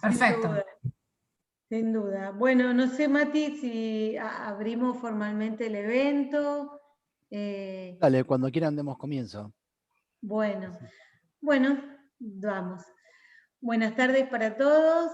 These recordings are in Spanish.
Perfecto. Sin duda. Bueno, no sé, Mati, si abrimos formalmente el evento. Dale, cuando quieran demos comienzo. Bueno, vamos. Buenas tardes para todos.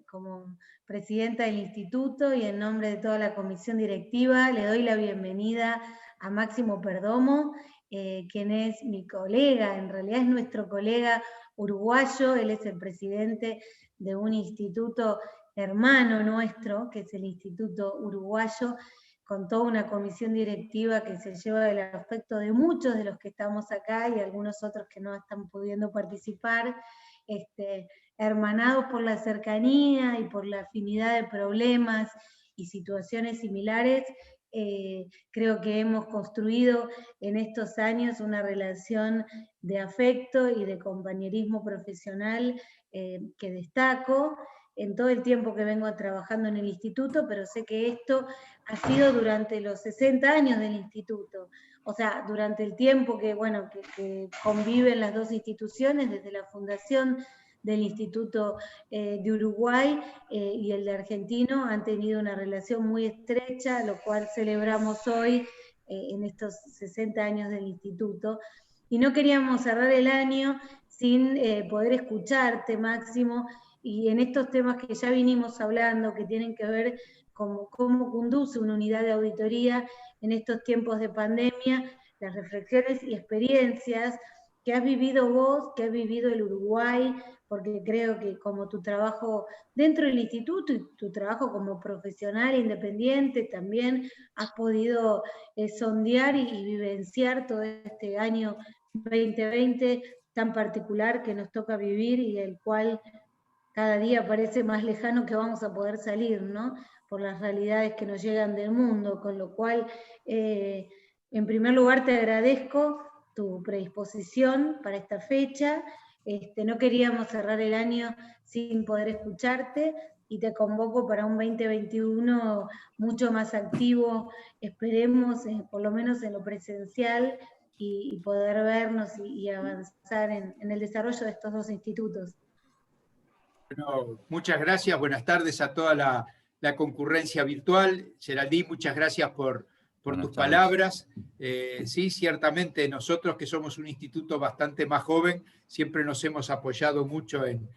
Como presidenta del instituto y en nombre de toda la comisión directiva, le doy la bienvenida a Máximo Perdomo, quien es mi colega, en realidad es nuestro colega uruguayo. Él es el presidente de un instituto hermano nuestro, que es el Instituto Uruguayo, con toda una comisión directiva que se lleva el afecto de muchos de los que estamos acá y algunos otros que no están pudiendo participar, hermanados por la cercanía y por la afinidad de problemas y situaciones similares. Creo que hemos construido en estos años una relación de afecto y de compañerismo profesional que destaco en todo el tiempo que vengo trabajando en el instituto, pero sé que esto ha sido durante los 60 años del instituto, o sea, durante el tiempo que conviven las dos instituciones, desde la fundación del Instituto de Uruguay y el de Argentino, han tenido una relación muy estrecha, lo cual celebramos hoy en estos 60 años del instituto. Y no queríamos cerrar el año sin poder escucharte, Máximo, y en estos temas que ya vinimos hablando, que tienen que ver con cómo conduce una unidad de auditoría en estos tiempos de pandemia, las reflexiones y experiencias que has vivido vos, que has vivido el Uruguay, porque creo que como tu trabajo dentro del instituto y tu trabajo como profesional independiente también has podido sondear y vivenciar todo este año 2020 tan particular que nos toca vivir y del cual cada día parece más lejano que vamos a poder salir, ¿no? Por las realidades que nos llegan del mundo, con lo cual, en primer lugar te agradezco tu predisposición para esta fecha. No queríamos cerrar el año sin poder escucharte y te convoco para un 2021 mucho más activo, esperemos, por lo menos en lo presencial, y poder vernos y avanzar en el desarrollo de estos dos institutos. Bueno, muchas gracias, buenas tardes a toda la concurrencia virtual. Geraldine, muchas gracias por tus palabras. Sí, ciertamente nosotros que somos un instituto bastante más joven, siempre nos hemos apoyado mucho en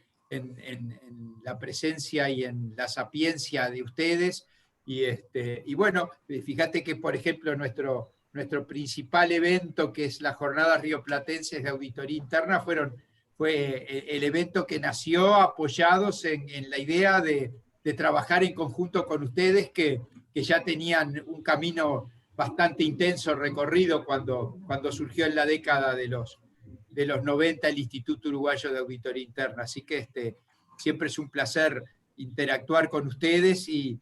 la presencia y en la sapiencia de ustedes. Y bueno, fíjate que, por ejemplo, nuestro principal evento, que es la Jornada Rioplatenses de Auditoría Interna, fue el evento que nació apoyados en la idea de trabajar en conjunto con ustedes, que ya tenían un camino bastante intenso recorrido cuando surgió en la década de los 90 el Instituto Uruguayo de Auditoría Interna. Así que siempre es un placer interactuar con ustedes y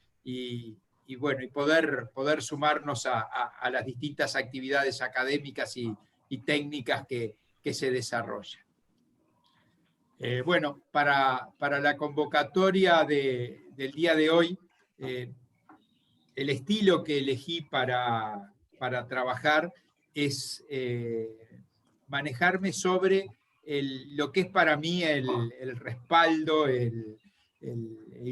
bueno, y poder sumarnos a las distintas actividades académicas y técnicas que se desarrollan. Bueno, para la convocatoria del día de hoy, el estilo que elegí para trabajar es manejarme sobre lo que es para mí el respaldo, el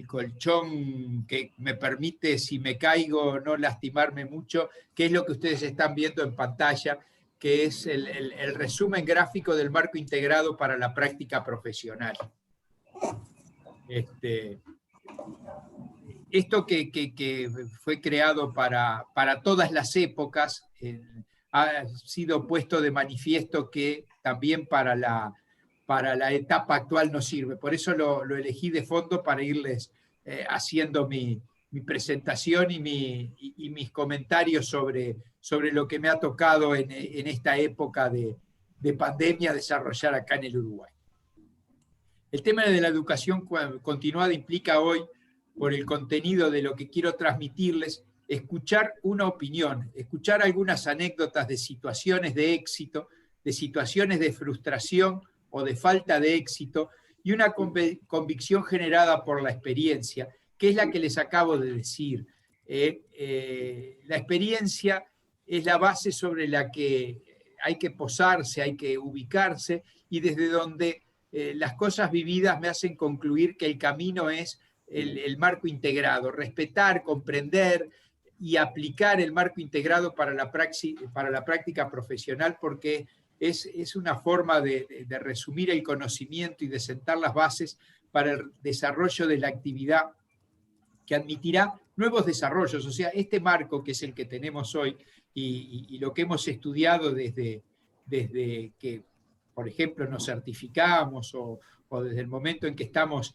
colchón que me permite, si me caigo, no lastimarme mucho, que es lo que ustedes están viendo en pantalla, que es el resumen gráfico del marco integrado para la práctica profesional. Esto que fue creado para todas las épocas, ha sido puesto de manifiesto que también para la etapa actual nos sirve. Por eso lo elegí de fondo, para irles haciendo mi presentación y mis comentarios sobre lo que me ha tocado en esta época de pandemia desarrollar acá en el Uruguay. El tema de la educación continuada implica hoy, por el contenido de lo que quiero transmitirles, escuchar una opinión, escuchar algunas anécdotas de situaciones de éxito, de situaciones de frustración o de falta de éxito, y una convicción generada por la experiencia, que es la que les acabo de decir. La experiencia es la base sobre la que hay que posarse, hay que ubicarse, y desde donde las cosas vividas me hacen concluir que el camino es el marco integrado, respetar, comprender y aplicar el marco integrado para la práctica profesional, porque es una forma de resumir el conocimiento y de sentar las bases para el desarrollo de la actividad que admitirá nuevos desarrollos. O sea, este marco que es el que tenemos hoy y lo que hemos estudiado desde que, por ejemplo, nos certificamos o desde el momento en que estamos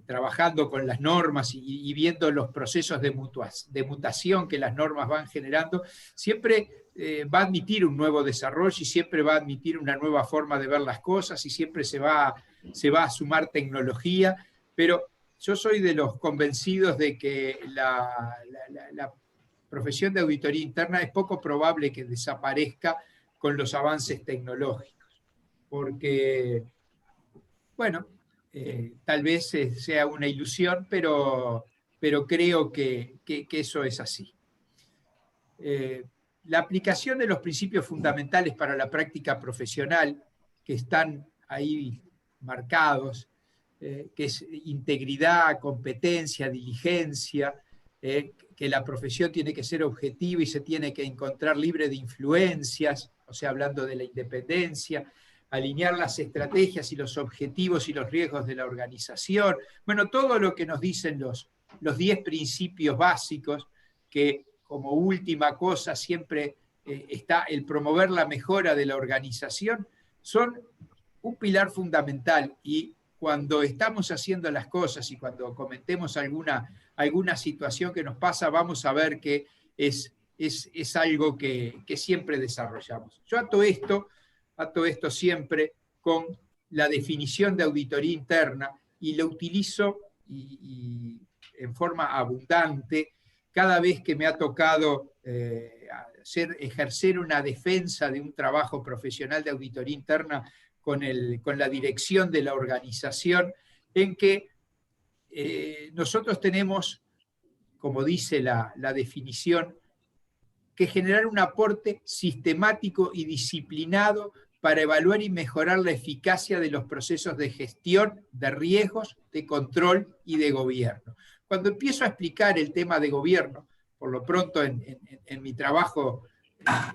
trabajando con las normas y viendo los procesos de mutación que las normas van generando, siempre va a admitir un nuevo desarrollo y siempre va a admitir una nueva forma de ver las cosas y siempre se va a sumar tecnología, pero yo soy de los convencidos de que la profesión de auditoría interna es poco probable que desaparezca con los avances tecnológicos, porque, bueno, tal vez sea una ilusión, pero creo que eso es así. La aplicación de los principios fundamentales para la práctica profesional, que están ahí marcados, que es integridad, competencia, diligencia, que la profesión tiene que ser objetiva y se tiene que encontrar libre de influencias, o sea, hablando de la independencia, alinear las estrategias y los objetivos y los riesgos de la organización. Bueno, todo lo que nos dicen los 10 principios básicos, que como última cosa siempre está el promover la mejora de la organización, son un pilar fundamental, y cuando estamos haciendo las cosas y cuando comentemos alguna situación que nos pasa, vamos a ver que es algo que siempre desarrollamos. Yo ato esto siempre con la definición de auditoría interna y lo utilizo y en forma abundante cada vez que me ha tocado ejercer una defensa de un trabajo profesional de auditoría interna con la dirección de la organización, en que nosotros tenemos, como dice la definición, que generar un aporte sistemático y disciplinado para evaluar y mejorar la eficacia de los procesos de gestión, de riesgos, de control y de gobierno. Cuando empiezo a explicar el tema de gobierno, por lo pronto en mi trabajo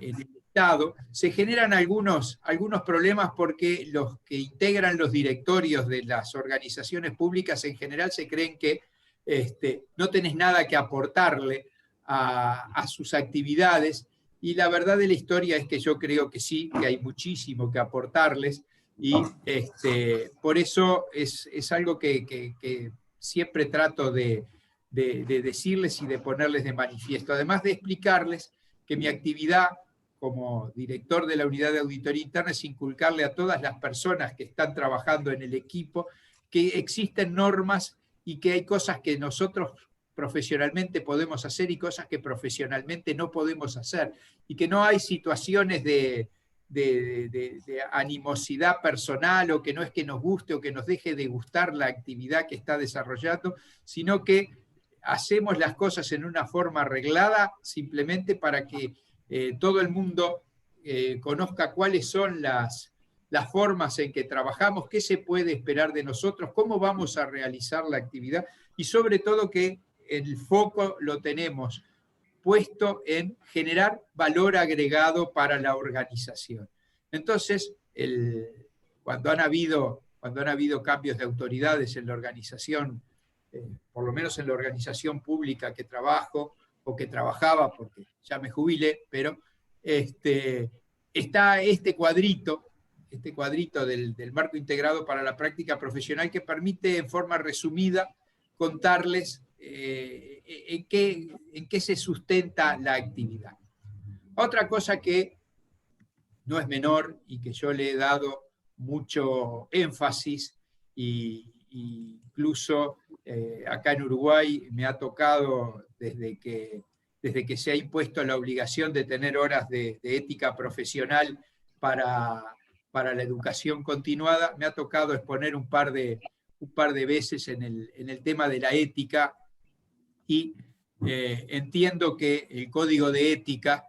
en el Estado, se generan algunos problemas porque los que integran los directorios de las organizaciones públicas en general se creen que no tenés nada que aportarle a sus actividades, y la verdad de la historia es que yo creo que sí, que hay muchísimo que aportarles, y por eso es algo que siempre trato de decirles y de ponerles de manifiesto, además de explicarles que mi actividad como director de la unidad de auditoría interna es inculcarle a todas las personas que están trabajando en el equipo que existen normas y que hay cosas que nosotros profesionalmente podemos hacer y cosas que profesionalmente no podemos hacer, y que no hay situaciones de animosidad personal, o que no es que nos guste o que nos deje de gustar la actividad que está desarrollando, sino que hacemos las cosas en una forma arreglada simplemente para que todo el mundo conozca cuáles son las formas en que trabajamos, qué se puede esperar de nosotros, cómo vamos a realizar la actividad, y sobre todo que el foco lo tenemos puesto en generar valor agregado para la organización. Entonces, cuando han habido cambios de autoridades en la organización, por lo menos en la organización pública que trabajo o que trabajaba, porque ya me jubilé, pero está este cuadrito del marco integrado para la práctica profesional, que permite en forma resumida contarles en qué se sustenta la actividad. Otra cosa que no es menor y que yo le he dado mucho énfasis, incluso acá en Uruguay me ha tocado desde que se ha impuesto la obligación de tener horas de ética profesional para la educación continuada, me ha tocado exponer un par de veces en el tema de la ética, y entiendo que el código de ética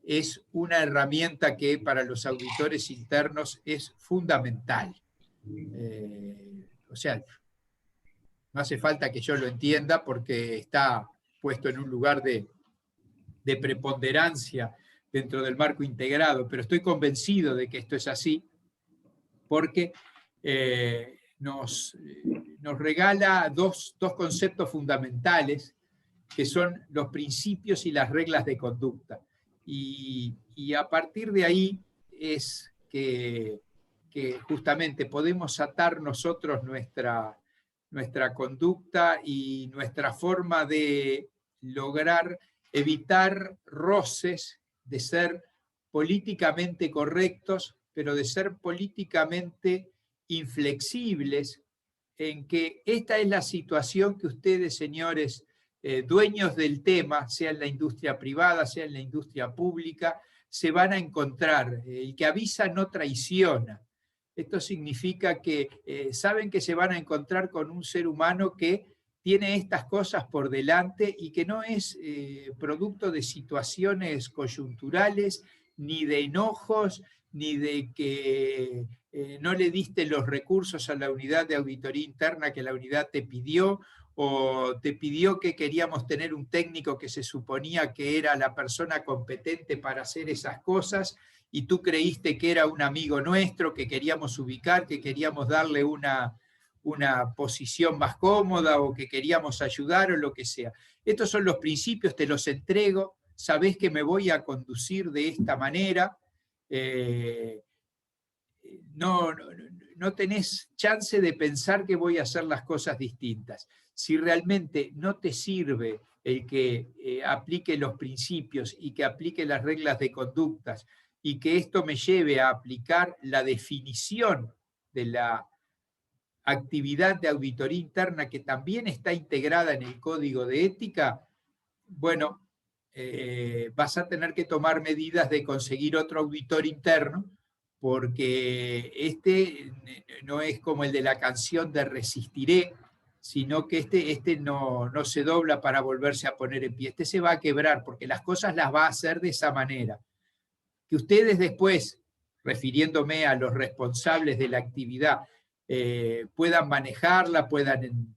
es una herramienta que para los auditores internos es fundamental. O sea, no hace falta que yo lo entienda porque está puesto en un lugar de preponderancia dentro del marco integrado, pero estoy convencido de que esto es así porque nos regala dos conceptos fundamentales que son los principios y las reglas de conducta. Y a partir de ahí es que justamente podemos atar nosotros nuestra conducta y nuestra forma de lograr evitar roces, de ser políticamente correctos, pero de ser políticamente inflexibles, en que esta es la situación que ustedes, señores, dueños del tema, sea en la industria privada, sea en la industria pública, se van a encontrar. El que avisa no traiciona. Esto significa que saben que se van a encontrar con un ser humano que tiene estas cosas por delante y que no es producto de situaciones coyunturales, ni de enojos, ni de que no le diste los recursos a la unidad de auditoría interna que la unidad te pidió, o te pidió que queríamos tener un técnico que se suponía que era la persona competente para hacer esas cosas, y tú creíste que era un amigo nuestro, que queríamos ubicar, que queríamos darle una posición más cómoda, o que queríamos ayudar, o lo que sea. Estos son los principios, te los entrego, sabés que me voy a conducir de esta manera, no tenés chance de pensar que voy a hacer las cosas distintas. Si realmente no te sirve el que aplique los principios y que aplique las reglas de conductas, y que esto me lleve a aplicar la definición de la actividad de auditoría interna, que también está integrada en el código de ética, bueno, vas a tener que tomar medidas de conseguir otro auditor interno, porque este no es como el de la canción de Resistiré, sino que este no se dobla para volverse a poner en pie. Este se va a quebrar, porque las cosas las va a hacer de esa manera. Que ustedes después, refiriéndome a los responsables de la actividad, puedan manejarla, puedan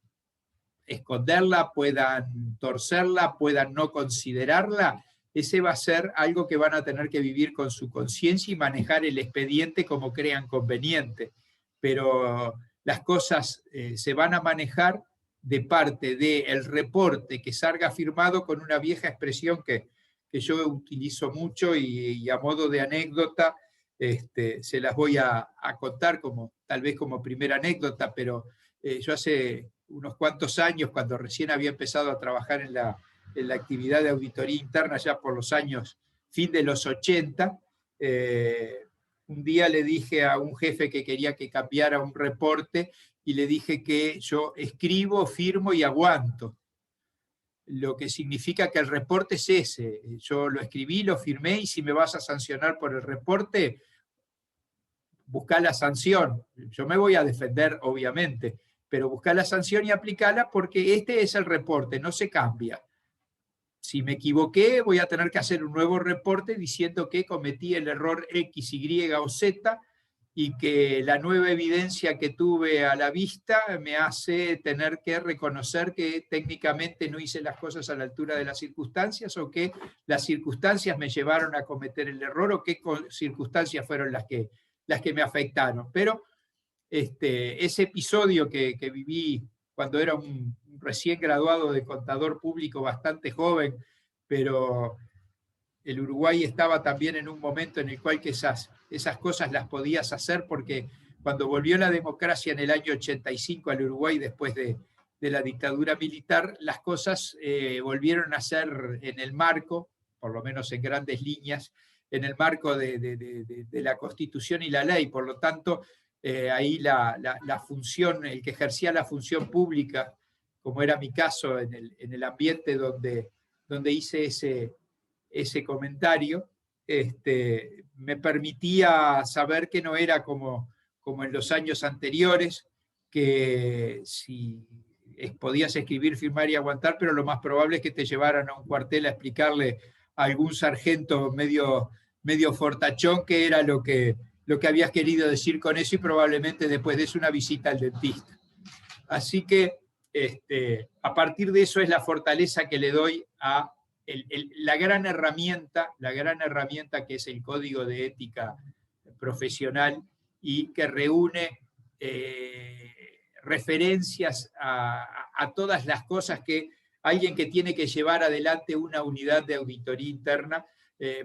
esconderla, puedan torcerla, puedan no considerarla, ese va a ser algo que van a tener que vivir con su conciencia y manejar el expediente como crean conveniente. Pero las cosas se van a manejar de parte del reporte que salga firmado con una vieja expresión que yo utilizo mucho, y a modo de anécdota se las voy a contar tal vez como primera anécdota, pero yo hace unos cuantos años, cuando recién había empezado a trabajar en la actividad de auditoría interna, ya por los años, fin de los 80, un día le dije a un jefe que quería que cambiara un reporte, y le dije que yo escribo, firmo y aguanto. Lo que significa que el reporte es ese. Yo lo escribí, lo firmé, y si me vas a sancionar por el reporte, buscá la sanción. Yo me voy a defender, obviamente, pero buscá la sanción y aplicala, porque este es el reporte, no se cambia. Si me equivoqué, voy a tener que hacer un nuevo reporte diciendo que cometí el error X, Y o Z, y que la nueva evidencia que tuve a la vista me hace tener que reconocer que técnicamente no hice las cosas a la altura de las circunstancias, o que las circunstancias me llevaron a cometer el error, o qué circunstancias fueron las que me afectaron. Pero ese episodio que viví cuando era un recién graduado de contador público, bastante joven, pero el Uruguay estaba también en un momento en el cual que esas cosas las podías hacer, porque cuando volvió la democracia en el año 85 al Uruguay, después de la dictadura militar, las cosas volvieron a ser en el marco, por lo menos en grandes líneas, en el marco de la Constitución y la ley. Por lo tanto, ahí la función, el que ejercía la función pública, como era mi caso en el ambiente donde hice ese comentario, me permitía saber que no era como en los años anteriores, que si podías escribir, firmar y aguantar, pero lo más probable es que te llevaran a un cuartel a explicarle a algún sargento medio fortachón qué era lo que lo que habías querido decir con eso y probablemente después de eso una visita al dentista. Así que a partir de eso es la fortaleza que le doy a la gran herramienta que es el Código de Ética Profesional y que reúne referencias a todas las cosas que alguien que tiene que llevar adelante una unidad de auditoría interna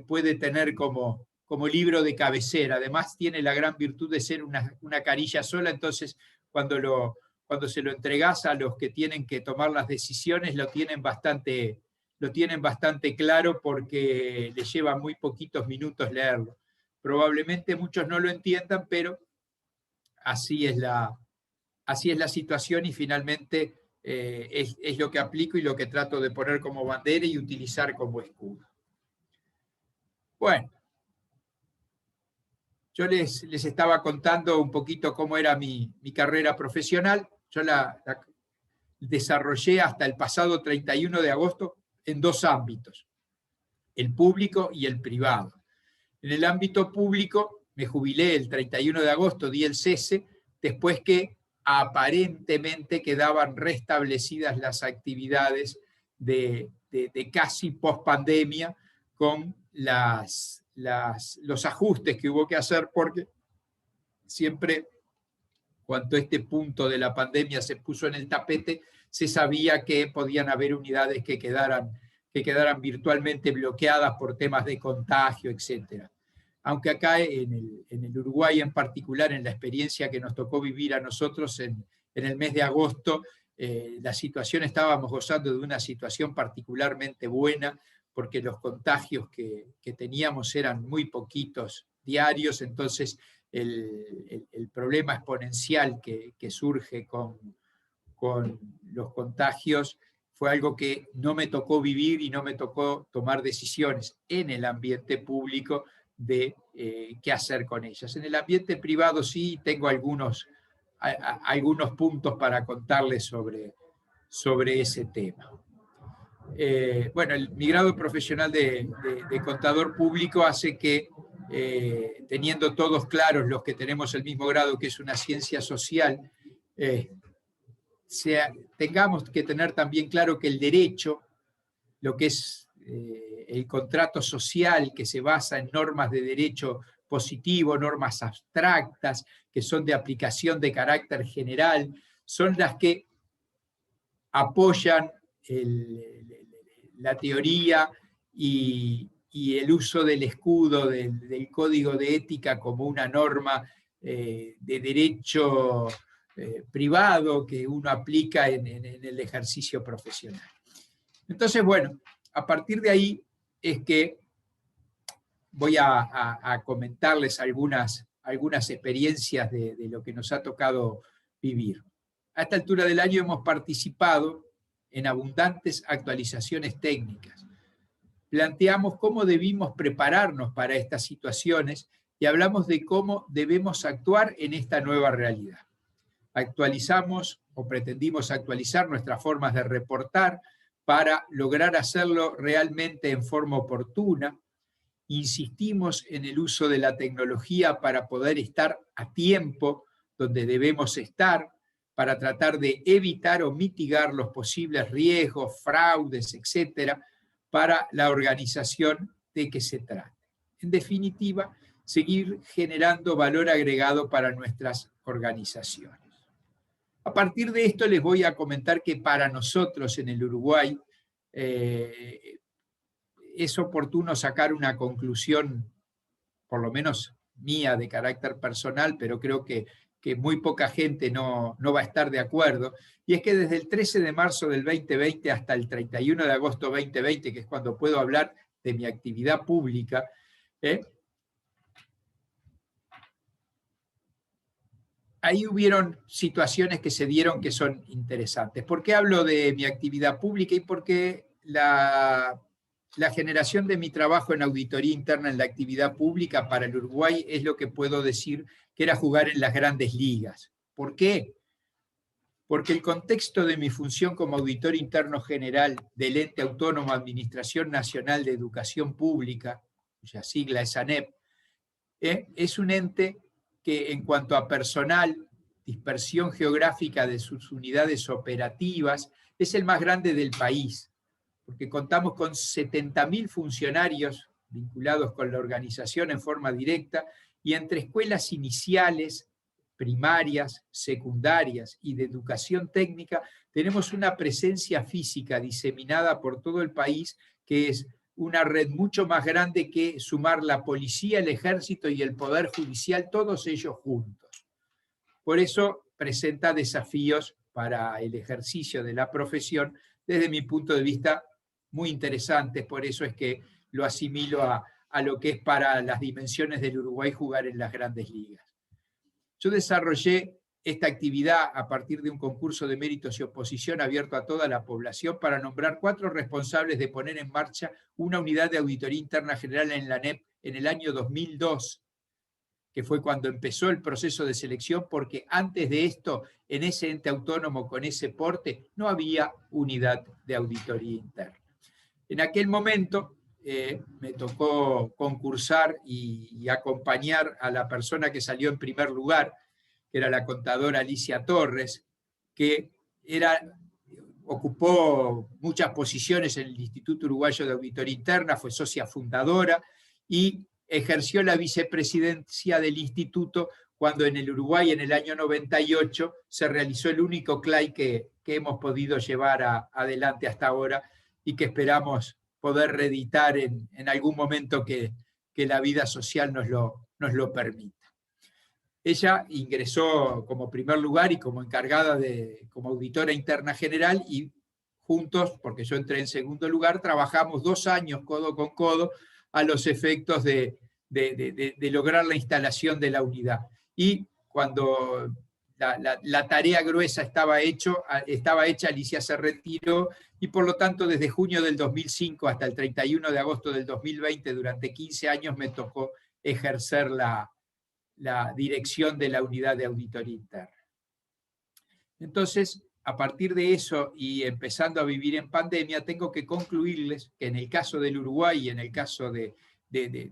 puede tener como libro de cabecera. Además tiene la gran virtud de ser una carilla sola, entonces cuando se lo entregás a los que tienen que tomar las decisiones lo tienen bastante claro porque les lleva muy poquitos minutos leerlo. Probablemente muchos no lo entiendan, pero así es la situación y finalmente es lo que aplico y lo que trato de poner como bandera y utilizar como escudo. Bueno, yo les estaba contando un poquito cómo era mi carrera profesional. Yo la desarrollé hasta el pasado 31 de agosto en dos ámbitos, el público y el privado. En el ámbito público me jubilé el 31 de agosto, di el cese, después que aparentemente quedaban restablecidas las actividades de casi post-pandemia con los ajustes que hubo que hacer, porque siempre cuando este punto de la pandemia se puso en el tapete, se sabía que podían haber unidades que quedaran virtualmente bloqueadas por temas de contagio, etc. Aunque acá en el Uruguay en particular, en la experiencia que nos tocó vivir a nosotros en el mes de agosto, la situación, estábamos gozando de una situación particularmente buena, porque los contagios que teníamos eran muy poquitos diarios, entonces el problema exponencial que surge con los contagios fue algo que no me tocó vivir y no me tocó tomar decisiones en el ambiente público de qué hacer con ellas. En el ambiente privado sí tengo algunos puntos para contarles sobre ese tema. Bueno, mi grado profesional de contador público hace que, teniendo todos claros los que tenemos el mismo grado, que es una ciencia social, tengamos que tener también claro que el derecho, lo que es el contrato social que se basa en normas de derecho positivo, normas abstractas, que son de aplicación de carácter general, son las que apoyan la teoría y el uso del escudo del Código de Ética como una norma de derecho privado que uno aplica en el ejercicio profesional. Entonces, bueno, a partir de ahí es que voy a comentarles algunas experiencias de lo que nos ha tocado vivir. A esta altura del año hemos participado en abundantes actualizaciones técnicas. Planteamos cómo debimos prepararnos para estas situaciones y hablamos de cómo debemos actuar en esta nueva realidad. Actualizamos o pretendimos actualizar nuestras formas de reportar para lograr hacerlo realmente en forma oportuna. Insistimos en el uso de la tecnología para poder estar a tiempo donde debemos estar, para tratar de evitar o mitigar los posibles riesgos, fraudes, etcétera, para la organización de que se trate. En definitiva, seguir generando valor agregado para nuestras organizaciones. A partir de esto les voy a comentar que para nosotros en el Uruguay es oportuno sacar una conclusión, por lo menos mía de carácter personal, pero creo que muy poca gente no va a estar de acuerdo, y es que desde el 13 de marzo del 2020 hasta el 31 de agosto 2020, que es cuando puedo hablar de mi actividad pública, ahí hubieron situaciones que se dieron que son interesantes. ¿Por qué hablo de mi actividad pública? Y porque la generación de mi trabajo en auditoría interna en la actividad pública para el Uruguay es lo que puedo decir que era jugar en las grandes ligas. ¿Por qué? Porque el contexto de mi función como auditor interno general del ente autónomo Administración Nacional de Educación Pública, cuya sigla es ANEP, es un ente que en cuanto a personal, dispersión geográfica de sus unidades operativas, es el más grande del país, porque contamos con 70.000 funcionarios vinculados con la organización en forma directa, y entre escuelas iniciales, primarias, secundarias y de educación técnica, tenemos una presencia física diseminada por todo el país, que es una red mucho más grande que sumar la policía, el ejército y el poder judicial, todos ellos juntos. Por eso presenta desafíos para el ejercicio de la profesión, desde mi punto de vista, muy interesantes. Por eso es que lo asimilo a lo que es para las dimensiones del Uruguay jugar en las grandes ligas. Yo desarrollé esta actividad a partir de un concurso de méritos y oposición abierto a toda la población para nombrar 4 responsables de poner en marcha una unidad de auditoría interna general en la ANEP en el año 2002, que fue cuando empezó el proceso de selección, porque antes de esto, en ese ente autónomo con ese porte, no había unidad de auditoría interna. En aquel momento me tocó concursar y acompañar a la persona que salió en primer lugar, que era la contadora Alicia Torres, que ocupó muchas posiciones en el Instituto Uruguayo de Auditoría Interna, fue socia fundadora y ejerció la vicepresidencia del instituto cuando en el Uruguay, en el año 98, se realizó el único CLAI que hemos podido llevar adelante hasta ahora y que esperamos poder reeditar en algún momento que la vida social nos lo permita. Ella ingresó como primer lugar y como encargada como auditora interna general, y juntos, porque yo entré en segundo lugar, trabajamos 2 años codo con codo a los efectos de lograr la instalación de la unidad. Y cuando la tarea gruesa estaba hecha, Alicia se retiró, y por lo tanto desde junio del 2005 hasta el 31 de agosto del 2020, durante 15 años me tocó ejercer la dirección de la unidad de auditoría interna. Entonces, a partir de eso y empezando a vivir en pandemia, tengo que concluirles que en el caso del Uruguay y en el caso de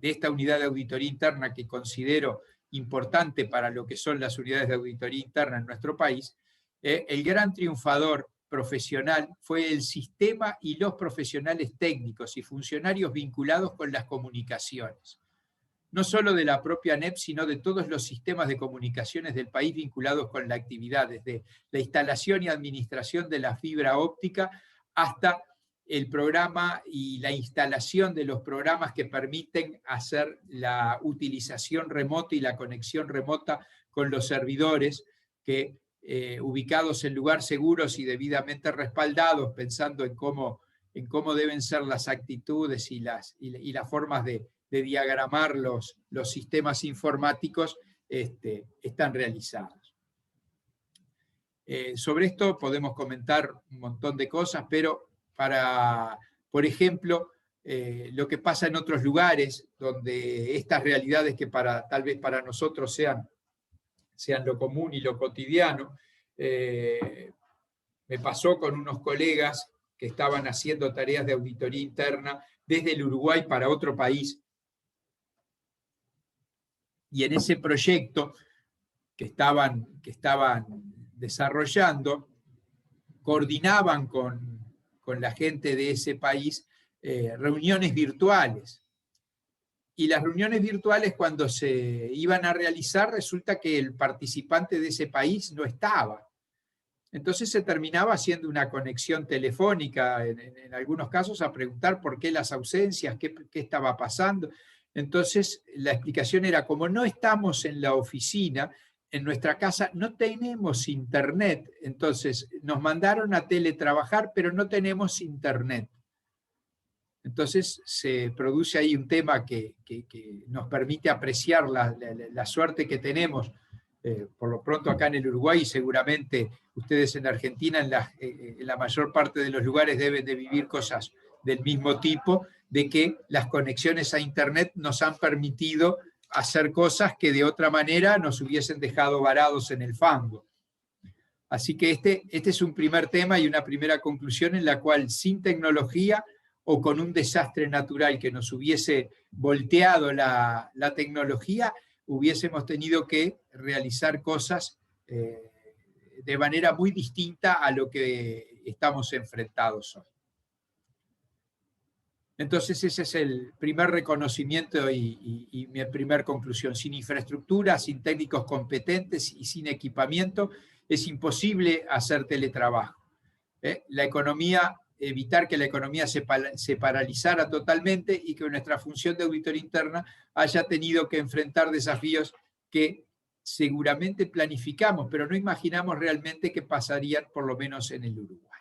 esta unidad de auditoría interna, que considero importante para lo que son las unidades de auditoría interna en nuestro país, el gran triunfador profesional fue el sistema y los profesionales técnicos y funcionarios vinculados con las comunicaciones. No solo de la propia ANEP, sino de todos los sistemas de comunicaciones del país vinculados con la actividad, desde la instalación y administración de la fibra óptica hasta el programa y la instalación de los programas que permiten hacer la utilización remota y la conexión remota con los servidores que, ubicados en lugares seguros y debidamente respaldados, pensando en cómo deben ser las actitudes y las formas de diagramar los sistemas informáticos, están realizados. Sobre esto podemos comentar un montón de cosas, pero por ejemplo, lo que pasa en otros lugares, donde estas realidades que tal vez para nosotros sean lo común y lo cotidiano, me pasó con unos colegas que estaban haciendo tareas de auditoría interna desde el Uruguay para otro país, y en ese proyecto que estaban desarrollando, coordinaban con la gente de ese país reuniones virtuales. Y las reuniones virtuales, cuando se iban a realizar, resulta que el participante de ese país no estaba. Entonces se terminaba haciendo una conexión telefónica, en algunos casos, a preguntar por qué las ausencias, qué estaba pasando. Entonces la explicación era: como no estamos en la oficina, en nuestra casa no tenemos internet, entonces nos mandaron a teletrabajar, pero no tenemos internet. Entonces se produce ahí un tema que nos permite apreciar la suerte que tenemos, por lo pronto acá en el Uruguay, y seguramente ustedes en Argentina, en la mayor parte de los lugares, deben de vivir cosas del mismo tipo, de que las conexiones a internet nos han permitido hacer cosas que de otra manera nos hubiesen dejado varados en el fango. Así que este es un primer tema y una primera conclusión en la cual sin tecnología o con un desastre natural que nos hubiese volteado la tecnología, hubiésemos tenido que realizar cosas de manera muy distinta a lo que estamos enfrentados hoy. Entonces ese es el primer reconocimiento y mi primer conclusión. Sin infraestructura, sin técnicos competentes y sin equipamiento es imposible hacer teletrabajo. La economía, evitar que la economía se paralizara totalmente y que nuestra función de auditoría interna haya tenido que enfrentar desafíos que seguramente planificamos, pero no imaginamos realmente que pasarían por lo menos en el Uruguay.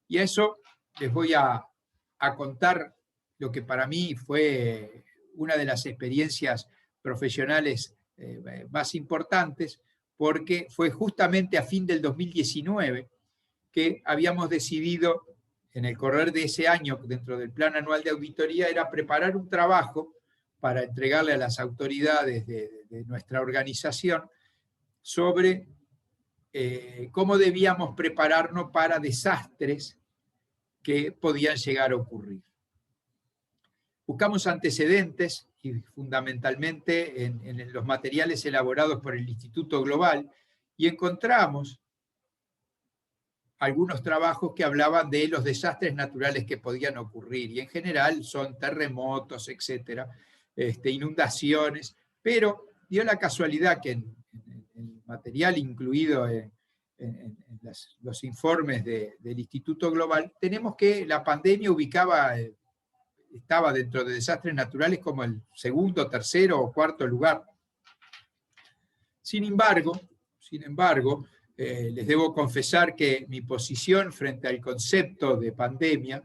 Y a eso les voy a contar lo que para mí fue una de las experiencias profesionales más importantes, porque fue justamente a fin del 2019 que habíamos decidido, en el correr de ese año, dentro del plan anual de auditoría, era preparar un trabajo para entregarle a las autoridades de nuestra organización sobre cómo debíamos prepararnos para desastres que podían llegar a ocurrir. Buscamos antecedentes, y fundamentalmente en los materiales elaborados por el Instituto Global, y encontramos algunos trabajos que hablaban de los desastres naturales que podían ocurrir, y en general son terremotos, etcétera, inundaciones, pero dio la casualidad que en el material incluido en los informes del Instituto Global, tenemos que la pandemia estaba dentro de desastres naturales como el segundo, tercero o cuarto lugar. Sin embargo, les debo confesar que mi posición frente al concepto de pandemia,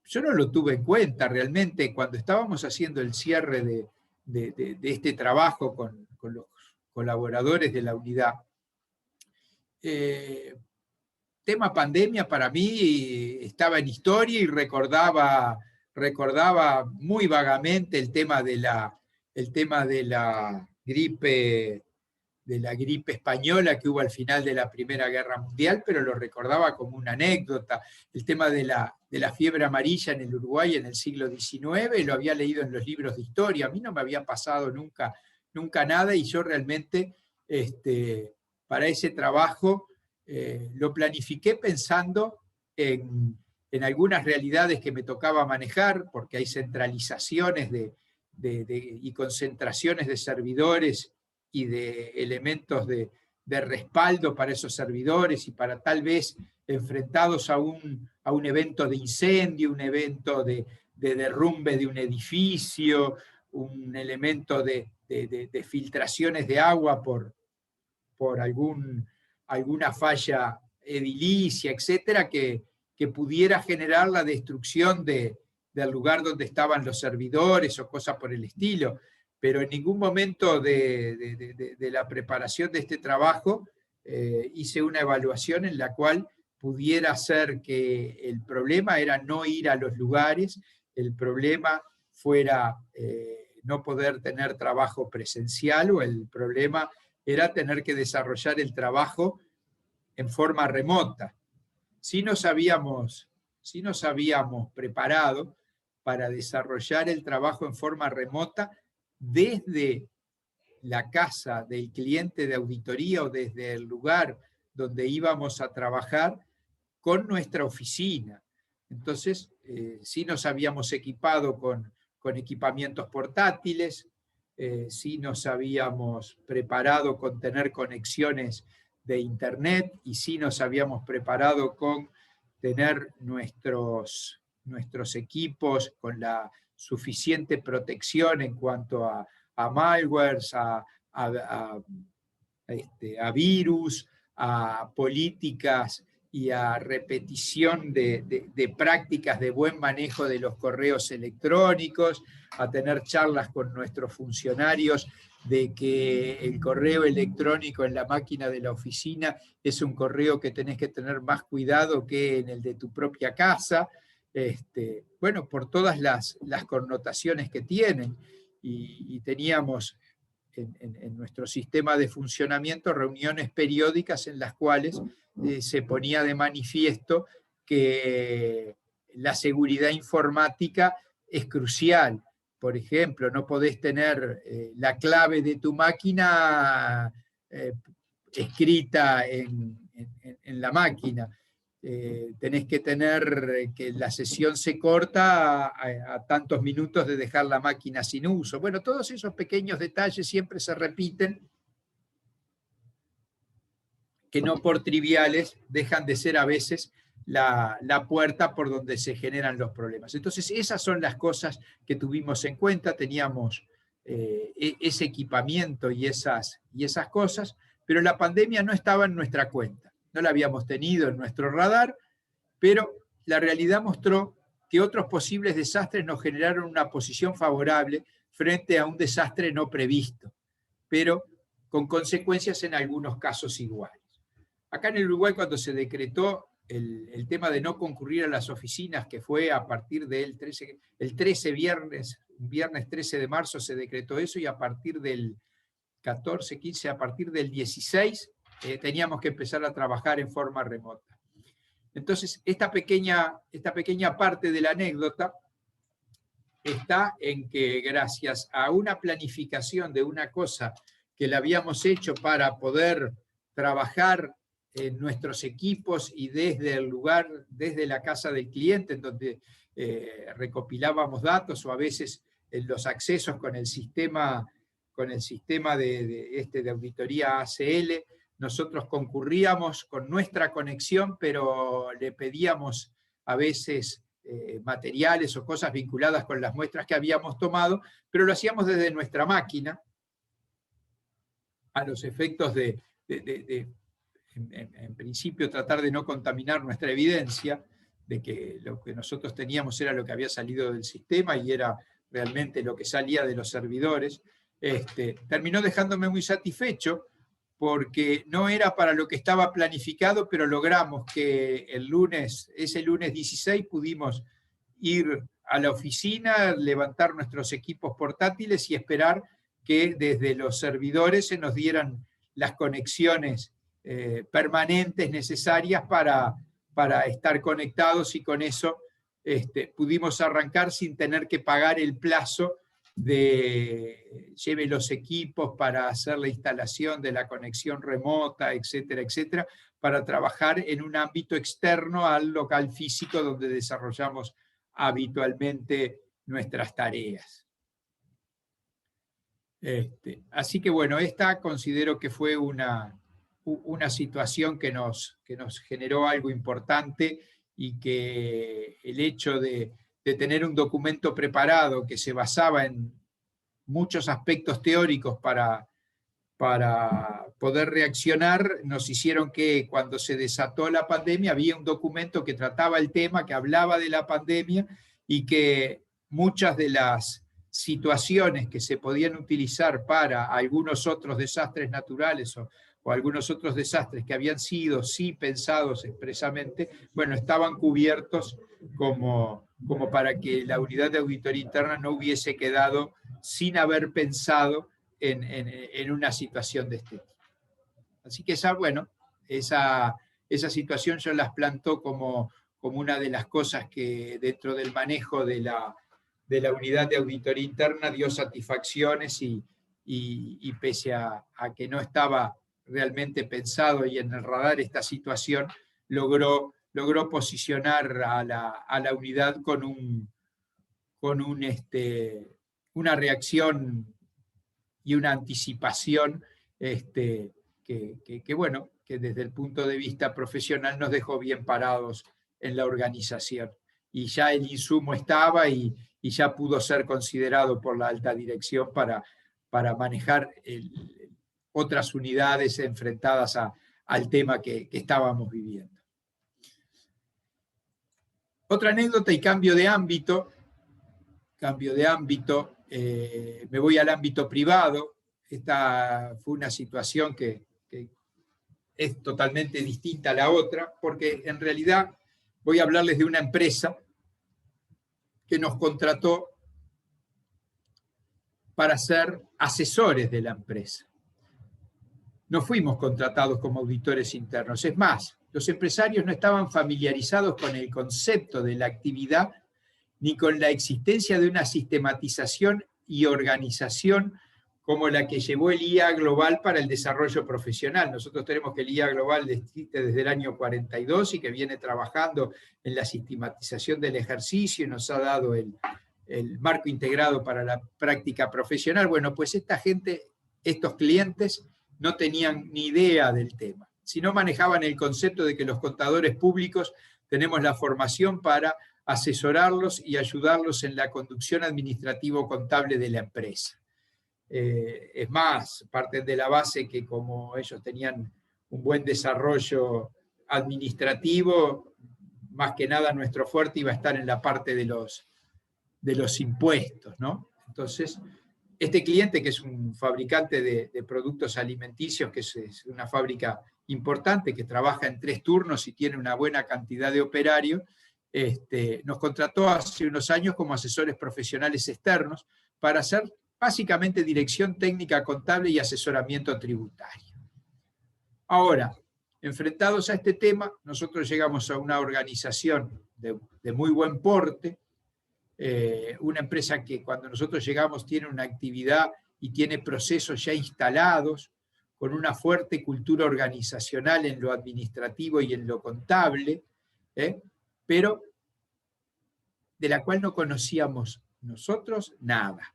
yo no lo tuve en cuenta realmente cuando estábamos haciendo el cierre de este trabajo con los colaboradores de la unidad. Tema pandemia para mí estaba en historia y recordaba muy vagamente el tema de la gripe española que hubo al final de la Primera Guerra Mundial, pero lo recordaba como una anécdota. El tema de la fiebre amarilla en el Uruguay en el siglo XIX, lo había leído en los libros de historia, a mí no me había pasado nunca nada, y yo realmente para ese trabajo lo planifiqué pensando en algunas realidades que me tocaba manejar, porque hay centralizaciones y concentraciones de servidores y de elementos de respaldo para esos servidores, y para tal vez enfrentados a un evento de incendio, un evento de derrumbe de un edificio, un elemento de filtraciones de agua por alguna falla edilicia, etcétera, que pudiera generar la destrucción del lugar donde estaban los servidores o cosas por el estilo. Pero en ningún momento de la preparación de este trabajo hice una evaluación en la cual pudiera ser que el problema era no ir a los lugares, el problema fuera no poder tener trabajo presencial, o el problema era tener que desarrollar el trabajo en forma remota. Si nos habíamos preparado para desarrollar el trabajo en forma remota desde la casa del cliente de auditoría o desde el lugar donde íbamos a trabajar con nuestra oficina. Entonces, sí nos habíamos equipado con equipamientos portátiles, sí nos habíamos preparado con tener conexiones de internet, y sí nos habíamos preparado con tener nuestros equipos con la suficiente protección en cuanto a malwares, a virus, a políticas y a repetición de prácticas de buen manejo de los correos electrónicos, a tener charlas con nuestros funcionarios de que el correo electrónico en la máquina de la oficina es un correo que tenés que tener más cuidado que en el de tu propia casa, bueno, por todas las connotaciones que tienen, y teníamos en nuestro sistema de funcionamiento reuniones periódicas en las cuales se ponía de manifiesto que la seguridad informática es crucial. Por ejemplo, no podés tener la clave de tu máquina escrita en la máquina. Tenés que tener que la sesión se corta a tantos minutos de dejar la máquina sin uso. Bueno, todos esos pequeños detalles siempre se repiten, que no por triviales dejan de ser a veces la puerta por donde se generan los problemas. Entonces, esas son las cosas que tuvimos en cuenta. Teníamos ese equipamiento y esas cosas, pero la pandemia no estaba en nuestra cuenta. No la habíamos tenido en nuestro radar, pero la realidad mostró que otros posibles desastres nos generaron una posición favorable frente a un desastre no previsto, pero con consecuencias en algunos casos iguales. Acá en el Uruguay, cuando se decretó el tema de no concurrir a las oficinas, que fue a partir del viernes 13 de marzo se decretó eso, y a partir del 14, 15, a partir del 16, teníamos que empezar a trabajar en forma remota. Entonces, esta pequeña parte de la anécdota está en que gracias a una planificación de una cosa que la habíamos hecho para poder trabajar en nuestros equipos y desde el lugar, desde la casa del cliente, en donde recopilábamos datos, o a veces en los accesos con el sistema de auditoría ACL, nosotros concurríamos con nuestra conexión, pero le pedíamos a veces materiales o cosas vinculadas con las muestras que habíamos tomado, pero lo hacíamos desde nuestra máquina, a los efectos en principio, tratar de no contaminar nuestra evidencia, de que lo que nosotros teníamos era lo que había salido del sistema y era realmente lo que salía de los servidores. Terminó dejándome muy satisfecho, porque no era para lo que estaba planificado, pero logramos que ese lunes 16 pudimos ir a la oficina, levantar nuestros equipos portátiles y esperar que desde los servidores se nos dieran las conexiones permanentes necesarias para estar conectados, y con eso pudimos arrancar sin tener que pagar el plazo de lleve los equipos para hacer la instalación de la conexión remota, etcétera, etcétera, para trabajar en un ámbito externo al local físico donde desarrollamos habitualmente nuestras tareas. Así que bueno, esta considero que fue una situación que nos generó algo importante, y que el hecho de tener un documento preparado que se basaba en muchos aspectos teóricos para poder reaccionar, nos hicieron que cuando se desató la pandemia había un documento que trataba el tema, que hablaba de la pandemia, y que muchas de las situaciones que se podían utilizar para algunos otros desastres naturales o algunos otros desastres que habían sido sí pensados expresamente, bueno, estaban cubiertos como para que la unidad de auditoría interna no hubiese quedado sin haber pensado en una situación de este tipo. Así que esa situación yo las planto como una de las cosas que dentro del manejo de la unidad de auditoría interna dio satisfacciones, y pese a que no estaba realmente pensado y en el radar esta situación, logró posicionar a la unidad con una reacción y una anticipación que desde el punto de vista profesional nos dejó bien parados en la organización. Y ya el insumo estaba y ya pudo ser considerado por la alta dirección para manejar otras unidades enfrentadas al tema que estábamos viviendo. Otra anécdota y cambio de ámbito, me voy al ámbito privado. Esta fue una situación que es totalmente distinta a la otra, porque en realidad voy a hablarles de una empresa que nos contrató para ser asesores de la empresa. No fuimos contratados como auditores internos. Es más, Los empresarios no estaban familiarizados con el concepto de la actividad ni con la existencia de una sistematización y organización como la que llevó el IA Global para el desarrollo profesional. Nosotros tenemos que el IA Global existe desde el año 42 y que viene trabajando en la sistematización del ejercicio y nos ha dado el marco integrado para la práctica profesional. Bueno, pues esta gente, estos clientes, no tenían ni idea del tema, sino manejaban el concepto de que los contadores públicos tenemos la formación para asesorarlos y ayudarlos en la conducción administrativo-contable de la empresa. Es más, parten de la base que como ellos tenían un buen desarrollo administrativo, más que nada nuestro fuerte iba a estar en la parte de los impuestos, ¿no? Entonces, este cliente, que es un fabricante de productos alimenticios, que es una fábrica importante, que trabaja en 3 turnos y tiene una buena cantidad de operarios, nos contrató hace unos años como asesores profesionales externos para hacer básicamente dirección técnica contable y asesoramiento tributario. Ahora, enfrentados a este tema, nosotros llegamos a una organización de muy buen porte, una empresa que cuando nosotros llegamos tiene una actividad y tiene procesos ya instalados, con una fuerte cultura organizacional en lo administrativo y en lo contable, pero de la cual no conocíamos nosotros nada.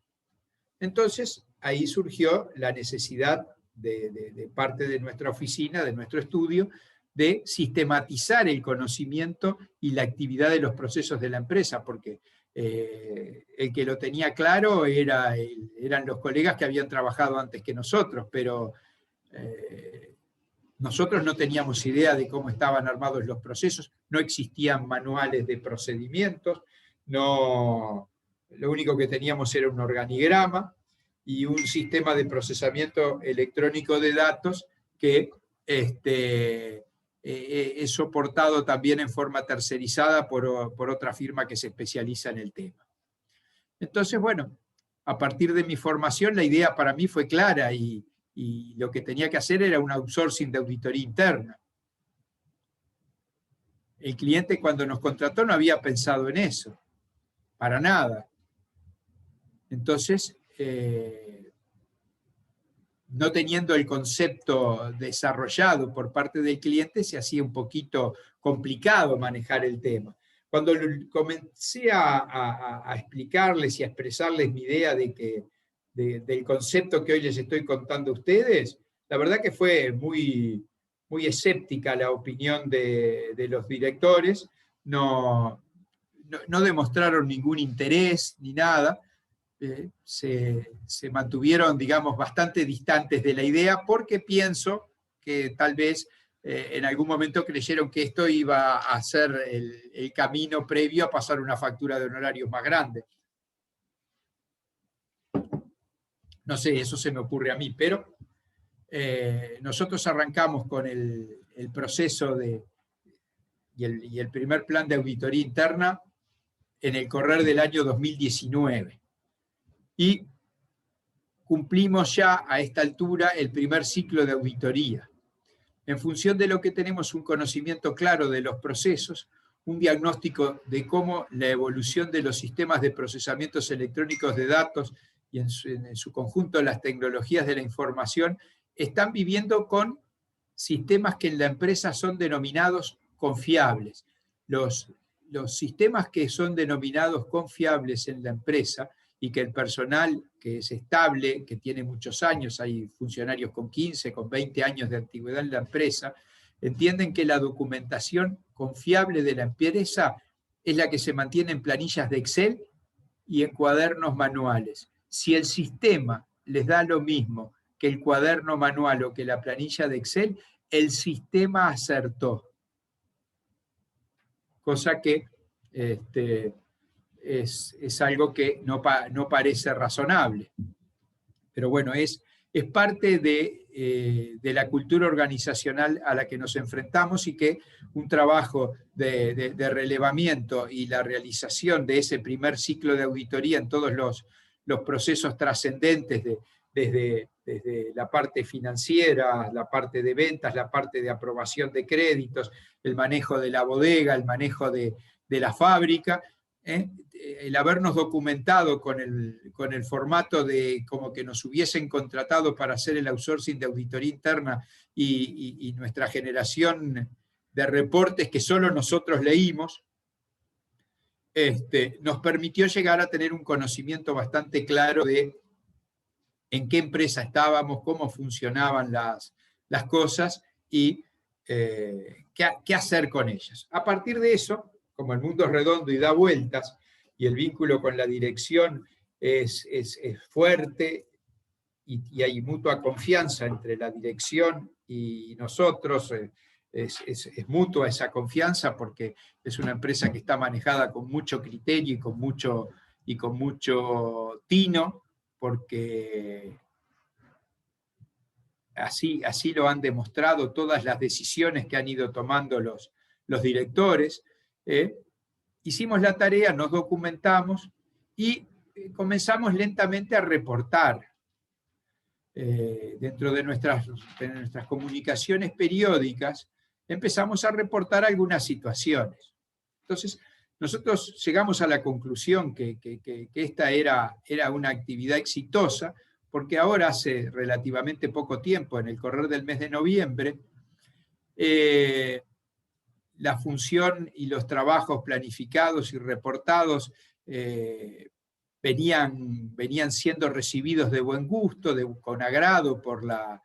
Entonces, ahí surgió la necesidad de parte de nuestra oficina, de nuestro estudio, de sistematizar el conocimiento y la actividad de los procesos de la empresa, porque el que lo tenía claro eran los colegas que habían trabajado antes que nosotros, pero nosotros no teníamos idea de cómo estaban armados los procesos, no existían manuales de procedimientos, lo único que teníamos era un organigrama y un sistema de procesamiento electrónico de datos que es soportado también en forma tercerizada por otra firma que se especializa en el tema. Entonces, bueno, a partir de mi formación la idea para mí fue clara y lo que tenía que hacer era un outsourcing de auditoría interna. El cliente cuando nos contrató no había pensado en eso, para nada. Entonces, no teniendo el concepto desarrollado por parte del cliente, se hacía un poquito complicado manejar el tema. Cuando comencé a explicarles y a expresarles mi idea del concepto que hoy les estoy contando a ustedes, la verdad que fue muy, muy escéptica la opinión de los directores, no demostraron ningún interés ni nada, se mantuvieron, digamos, bastante distantes de la idea, porque pienso que tal vez en algún momento creyeron que esto iba a ser el camino previo a pasar una factura de honorarios más grande. No sé, eso se me ocurre a mí, pero nosotros arrancamos con el proceso y el primer plan de auditoría interna en el correr del año 2019. Y cumplimos ya a esta altura el primer ciclo de auditoría. En función de lo que tenemos un conocimiento claro de los procesos, un diagnóstico de cómo la evolución de los sistemas de procesamientos electrónicos de datos y en su conjunto las tecnologías de la información están viviendo con sistemas que en la empresa son denominados confiables. Los sistemas que son denominados confiables en la empresa y que el personal que es estable, que tiene muchos años, hay funcionarios con 15, con 20 años de antigüedad en la empresa, entienden que la documentación confiable de la empresa es la que se mantiene en planillas de Excel y en cuadernos manuales. Si el sistema les da lo mismo que el cuaderno manual o que la planilla de Excel, el sistema acertó. Cosa que es algo que no parece razonable. Pero bueno, es parte de la cultura organizacional a la que nos enfrentamos y que un trabajo de relevamiento y la realización de ese primer ciclo de auditoría en todos los procesos trascendentes desde desde la parte financiera, la parte de ventas, la parte de aprobación de créditos, el manejo de la bodega, el manejo de la fábrica, el habernos documentado con el formato de como que nos hubiesen contratado para hacer el outsourcing de auditoría interna y nuestra generación de reportes que solo nosotros leímos, nos permitió llegar a tener un conocimiento bastante claro de en qué empresa estábamos, cómo funcionaban las cosas y qué hacer con ellas. A partir de eso, como el mundo es redondo y da vueltas, y el vínculo con la dirección es fuerte, y hay mutua confianza entre la dirección y nosotros, es mutua esa confianza porque es una empresa que está manejada con mucho criterio y con mucho tino, porque así lo han demostrado todas las decisiones que han ido tomando los directores. Hicimos la tarea, nos documentamos y comenzamos lentamente a reportar. Dentro de nuestras comunicaciones periódicas, empezamos a reportar algunas situaciones. Entonces, nosotros llegamos a la conclusión que esta era una actividad exitosa, porque ahora hace relativamente poco tiempo, en el correr del mes de noviembre, la función y los trabajos planificados y reportados venían siendo recibidos de buen gusto, con agrado por la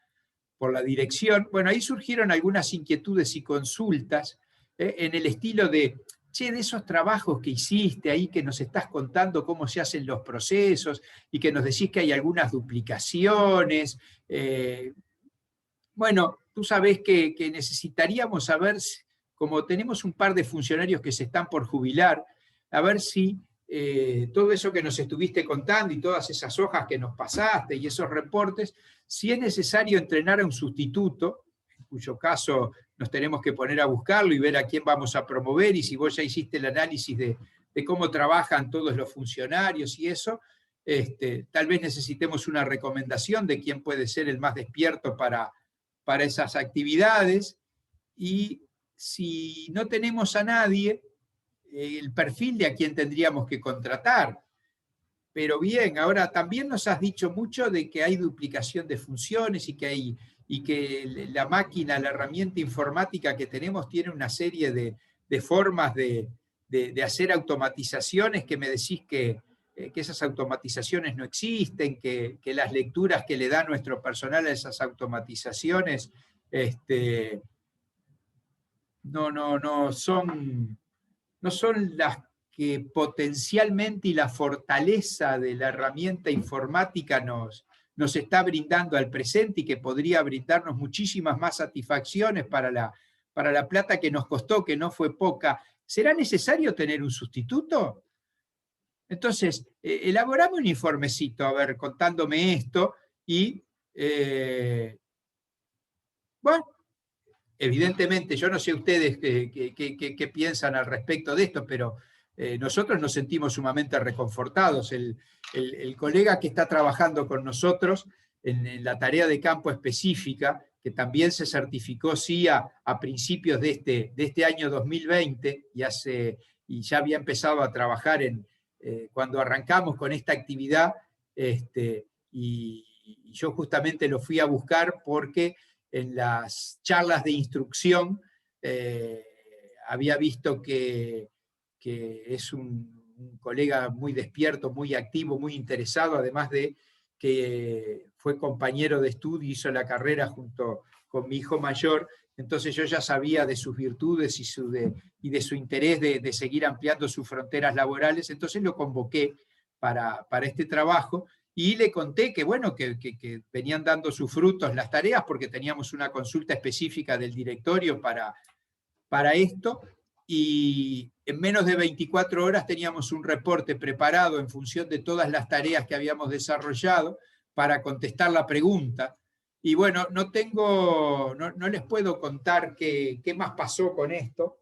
dirección. Bueno, ahí surgieron algunas inquietudes y consultas en el estilo de, che, de esos trabajos que hiciste ahí, que nos estás contando cómo se hacen los procesos y que nos decís que hay algunas duplicaciones. Bueno, tú sabés que necesitaríamos saber, como tenemos un par de funcionarios que se están por jubilar, a ver si todo eso que nos estuviste contando y todas esas hojas que nos pasaste y esos reportes, si es necesario entrenar a un sustituto, en cuyo caso nos tenemos que poner a buscarlo y ver a quién vamos a promover, y si vos ya hiciste el análisis de cómo trabajan todos los funcionarios y eso, tal vez necesitemos una recomendación de quién puede ser el más despierto para esas actividades, y si no tenemos a nadie, el perfil de a quién tendríamos que contratar. Pero bien, ahora también nos has dicho mucho de que hay duplicación de funciones y que la máquina, la herramienta informática que tenemos tiene una serie de formas de hacer automatizaciones, que me decís que esas automatizaciones no existen, que las lecturas que le da nuestro personal a esas automatizaciones no son las que potencialmente y la fortaleza de la herramienta informática nos está brindando al presente, y que podría brindarnos muchísimas más satisfacciones para la plata que nos costó, que no fue poca. ¿Será necesario tener un sustituto? Entonces, elaborame un informecito, a ver, contándome esto, y bueno, evidentemente, yo no sé ustedes qué piensan al respecto de esto, pero nosotros nos sentimos sumamente reconfortados. El colega que está trabajando con nosotros en la tarea de campo específica, que también se certificó CIA a principios de este año 2020, y ya había empezado a trabajar cuando arrancamos con esta actividad, y yo justamente lo fui a buscar porque en las charlas de instrucción había visto que es un colega muy despierto, muy activo, muy interesado, además de que fue compañero de estudio, hizo la carrera junto con mi hijo mayor. Entonces yo ya sabía de sus virtudes y de su interés de seguir ampliando sus fronteras laborales. Entonces lo convoqué para este trabajo, y le conté que, bueno, que venían dando sus frutos las tareas, porque teníamos una consulta específica del directorio para esto, y en menos de 24 horas teníamos un reporte preparado en función de todas las tareas que habíamos desarrollado para contestar la pregunta. Y bueno, no les puedo contar qué más pasó con esto,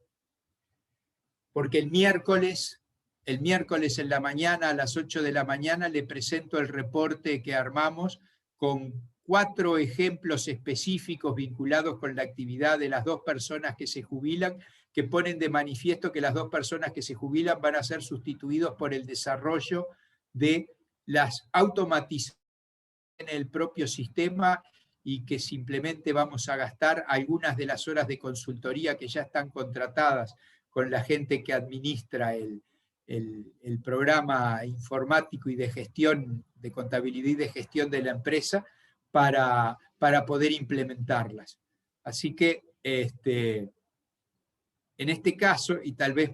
porque el miércoles en la mañana, a las 8 de la mañana, le presento el reporte que armamos con 4 ejemplos específicos vinculados con la actividad de las 2 personas que se jubilan, que ponen de manifiesto que las 2 personas que se jubilan van a ser sustituidos por el desarrollo de las automatizaciones en el propio sistema y que simplemente vamos a gastar algunas de las horas de consultoría que ya están contratadas con la gente que administra el programa informático y de gestión, de contabilidad y de gestión de la empresa para poder implementarlas. Así que en este caso, y tal vez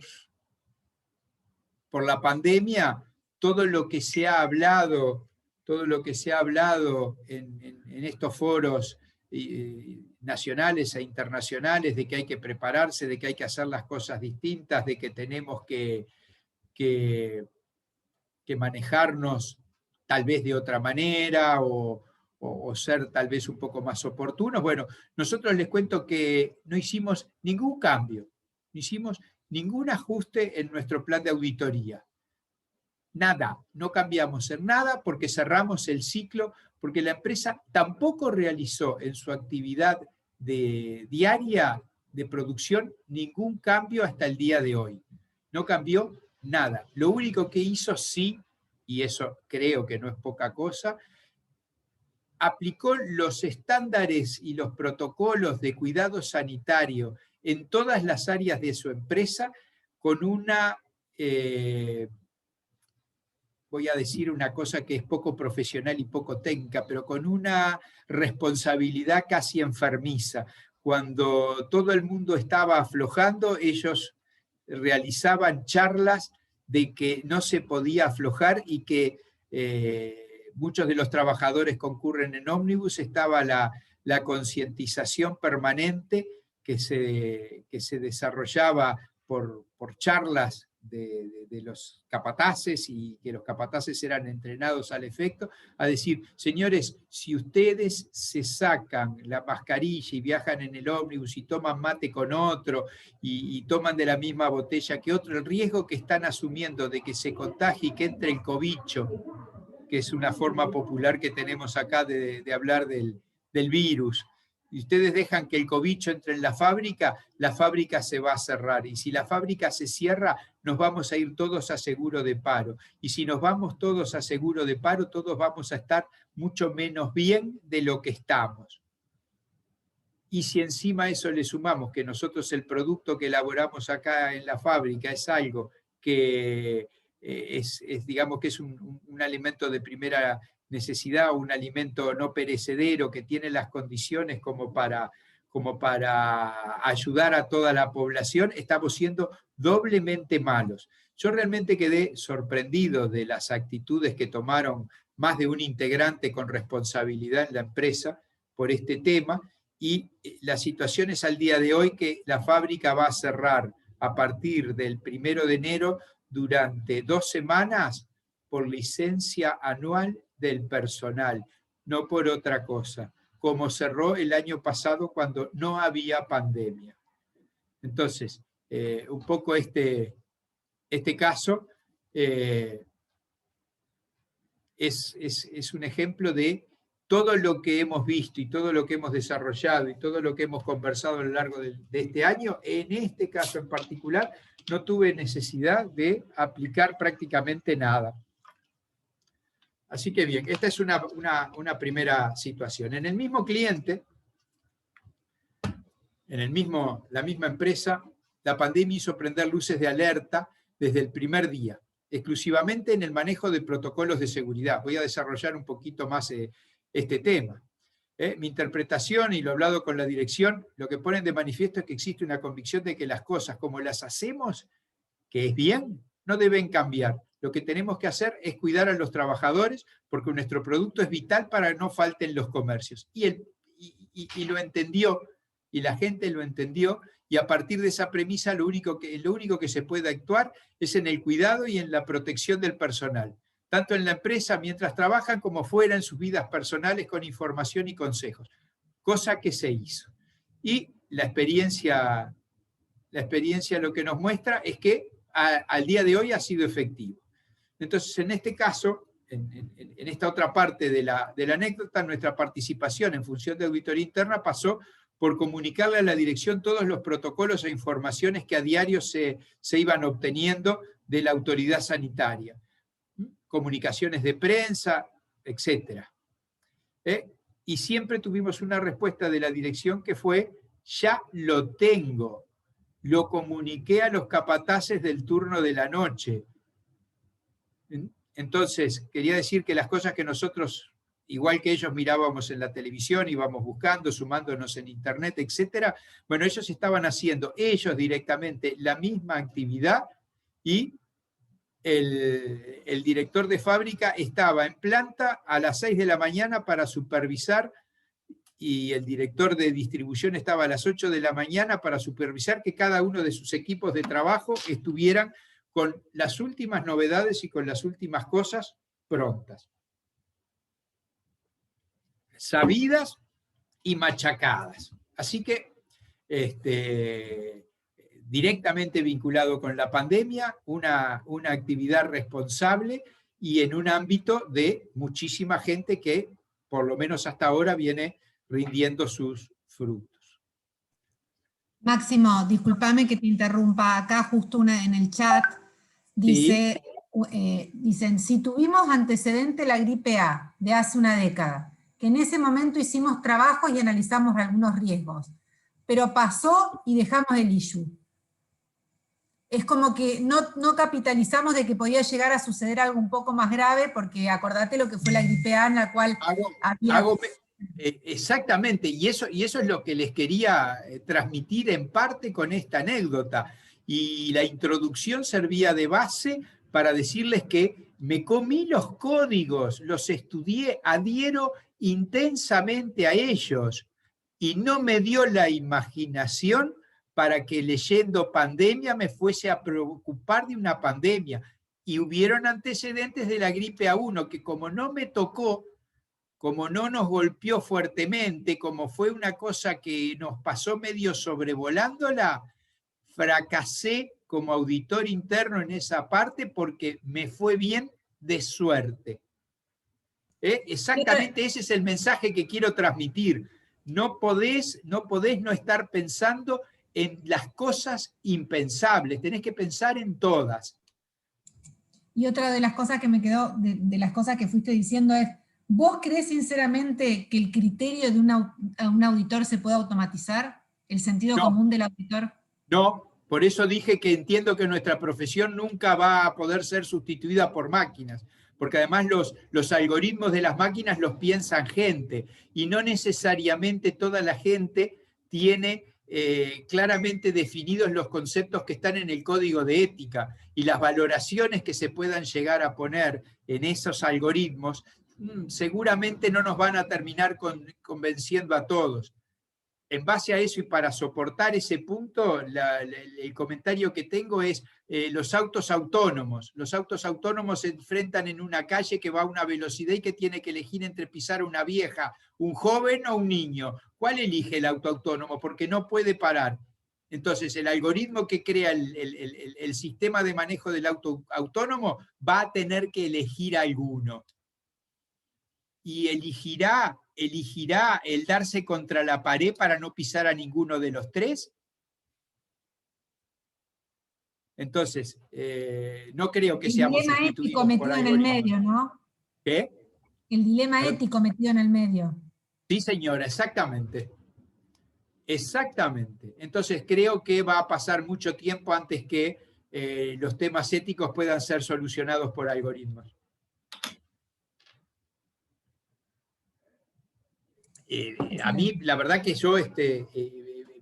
por la pandemia, todo lo que se ha hablado en estos foros nacionales e internacionales, de que hay que prepararse, de que hay que hacer las cosas distintas, de que tenemos que manejarnos tal vez de otra manera o ser tal vez un poco más oportunos. Bueno, nosotros les cuento que no hicimos ningún cambio, no hicimos ningún ajuste en nuestro plan de auditoría. Nada, no cambiamos en nada porque cerramos el ciclo, porque la empresa tampoco realizó en su actividad diaria de producción ningún cambio hasta el día de hoy. No cambió nada. Lo único que hizo sí, y eso creo que no es poca cosa, aplicó los estándares y los protocolos de cuidado sanitario en todas las áreas de su empresa con una, voy a decir una cosa que es poco profesional y poco técnica, pero con una responsabilidad casi enfermiza. Cuando todo el mundo estaba aflojando, ellos realizaban charlas de que no se podía aflojar y que muchos de los trabajadores concurren en ómnibus. Estaba la concientización permanente que se desarrollaba por charlas de los capataces, y que los capataces eran entrenados al efecto, a decir: señores, si ustedes se sacan la mascarilla y viajan en el ómnibus y toman mate con otro y toman de la misma botella que otro, el riesgo que están asumiendo de que se contagie y que entre el cobicho, que es una forma popular que tenemos acá de hablar del virus, y ustedes dejan que el cobicho entre en la fábrica se va a cerrar. Y si la fábrica se cierra, nos vamos a ir todos a seguro de paro. Y si nos vamos todos a seguro de paro, todos vamos a estar mucho menos bien de lo que estamos. Y si encima a eso le sumamos que nosotros el producto que elaboramos acá en la fábrica es algo que digamos que es un alimento de primera necesidad, un alimento no perecedero que tiene las condiciones como para ayudar a toda la población, estamos siendo doblemente malos. Yo realmente quedé sorprendido de las actitudes que tomaron más de un integrante con responsabilidad en la empresa por este tema, y la situación es al día de hoy que la fábrica va a cerrar a partir del 1 de enero durante 2 semanas por licencia anual del personal, no por otra cosa, como cerró el año pasado cuando no había pandemia. Entonces, un poco este caso es un ejemplo de todo lo que hemos visto y todo lo que hemos desarrollado y todo lo que hemos conversado a lo largo de este año. En este caso en particular, no tuve necesidad de aplicar prácticamente nada. Así que bien, esta es una primera situación. En el mismo cliente, la misma empresa, la pandemia hizo prender luces de alerta desde el primer día, exclusivamente en el manejo de protocolos de seguridad. Voy a desarrollar un poquito más este tema. Mi interpretación, y lo he hablado con la dirección, lo que ponen de manifiesto es que existe una convicción de que las cosas como las hacemos, que es bien, no deben cambiar. Lo que tenemos que hacer es cuidar a los trabajadores, porque nuestro producto es vital para que no falten los comercios. Y lo entendió, y la gente lo entendió, y a partir de esa premisa lo único que se puede actuar es en el cuidado y en la protección del personal, tanto en la empresa mientras trabajan como fuera en sus vidas personales, con información y consejos, cosa que se hizo. Y la experiencia lo que nos muestra es que al día de hoy ha sido efectivo. Entonces, en este caso, en esta otra parte de la anécdota, nuestra participación en función de auditoría interna pasó por comunicarle a la dirección todos los protocolos e informaciones que a diario se iban obteniendo de la autoridad sanitaria. Comunicaciones de prensa, etc. Y siempre tuvimos una respuesta de la dirección que fue: ya lo tengo, lo comuniqué a los capataces del turno de la noche. Entonces, quería decir que las cosas que nosotros, igual que ellos, mirábamos en la televisión, íbamos buscando, sumándonos en internet, etc. Bueno, ellos estaban haciendo, ellos directamente, la misma actividad, y el director de fábrica estaba en planta a las 6 de la mañana para supervisar, y el director de distribución estaba a las 8 de la mañana para supervisar que cada uno de sus equipos de trabajo estuvieran con las últimas novedades y con las últimas cosas prontas, sabidas y machacadas. Así que, directamente vinculado con la pandemia, una actividad responsable y en un ámbito de muchísima gente que, por lo menos hasta ahora, viene rindiendo sus frutos. Máximo, discúlpame que te interrumpa. Acá justo en el chat dice, sí. Dicen, si tuvimos antecedente la gripe A de hace una década, que en ese momento hicimos trabajos y analizamos algunos riesgos, pero pasó y dejamos el issue. Es como que no capitalizamos de que podía llegar a suceder algo un poco más grave, porque acordate lo que fue la gripe A, en la cual exactamente, y eso es lo que les quería transmitir en parte con esta anécdota. Y la introducción servía de base para decirles que me comí los códigos, los estudié, adhiero intensamente a ellos, y no me dio la imaginación para que leyendo pandemia me fuese a preocupar de una pandemia. Y hubieron antecedentes de la gripe A1 que, como no me tocó, como no nos golpeó fuertemente, como fue una cosa que nos pasó medio sobrevolándola, fracasé como auditor interno en esa parte porque me fue bien de suerte. Exactamente ese es el mensaje que quiero transmitir. No podés no estar pensando en las cosas impensables, tenés que pensar en todas. Y otra de las cosas que me quedó, de las cosas que fuiste diciendo es, ¿vos creés sinceramente que el criterio de un auditor se puede automatizar? ¿El sentido común del auditor? No, por eso dije que entiendo que nuestra profesión nunca va a poder ser sustituida por máquinas, porque además los algoritmos de las máquinas los piensan gente, y no necesariamente toda la gente tiene claramente definidos los conceptos que están en el código de ética, y las valoraciones que se puedan llegar a poner en esos algoritmos seguramente no nos van a terminar convenciendo a todos. En base a eso y para soportar ese punto, el comentario que tengo es los autos autónomos. Los autos autónomos se enfrentan en una calle que va a una velocidad y que tiene que elegir entre pisar a una vieja, un joven o un niño. ¿Cuál elige el auto autónomo? Porque no puede parar. Entonces, el algoritmo que crea el sistema de manejo del auto autónomo va a tener que elegir alguno. Y elegirá el darse contra la pared para no pisar a ninguno de los tres. Entonces, no creo que seamos sustituidos. El dilema ético metido en el medio, ¿no? ¿Qué? El dilema ético metido en el medio. Sí, señora, exactamente. Exactamente. Entonces, creo que va a pasar mucho tiempo antes que los temas éticos puedan ser solucionados por algoritmos. A mí, la verdad que yo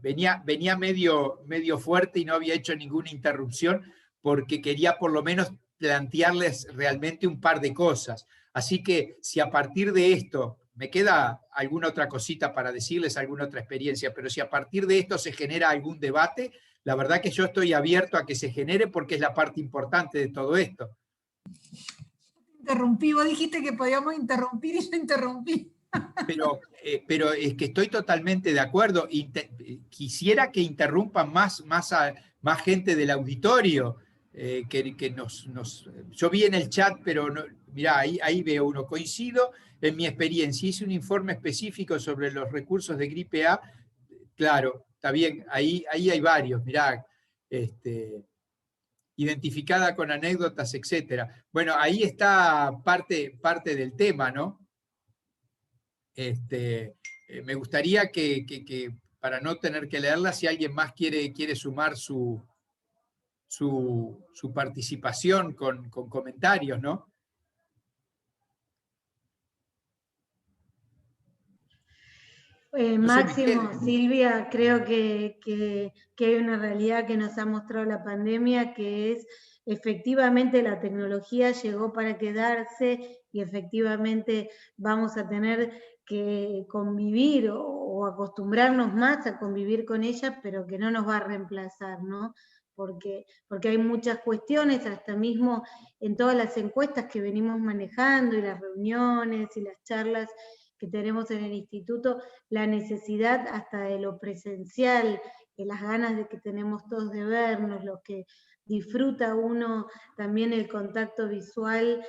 venía medio fuerte y no había hecho ninguna interrupción porque quería por lo menos plantearles realmente un par de cosas. Así que si a partir de esto, me queda alguna otra cosita para decirles, alguna otra experiencia, pero si a partir de esto se genera algún debate, la verdad que yo estoy abierto a que se genere porque es la parte importante de todo esto. Interrumpí, vos dijiste que podíamos interrumpir y yo interrumpí. Pero es que estoy totalmente de acuerdo. Quisiera que interrumpan más gente del auditorio. Yo vi en el chat, pero no, mirá, ahí veo uno, coincido en mi experiencia, hice un informe específico sobre los recursos de gripe A, claro, está bien, ahí hay varios, mirá, identificada con anécdotas, etc. Bueno, ahí está parte del tema, ¿no? Me gustaría que, para no tener que leerla, si alguien más quiere sumar su participación con comentarios, ¿no? Máximo, Silvia, creo que hay una realidad que nos ha mostrado la pandemia, que es efectivamente la tecnología llegó para quedarse y efectivamente vamos a tener que convivir o acostumbrarnos más a convivir con ella, pero que no nos va a reemplazar, ¿no? Porque hay muchas cuestiones, hasta mismo en todas las encuestas que venimos manejando y las reuniones y las charlas que tenemos en el instituto, la necesidad hasta de lo presencial, las ganas de que tenemos todos de vernos, lo que disfruta uno también el contacto visual,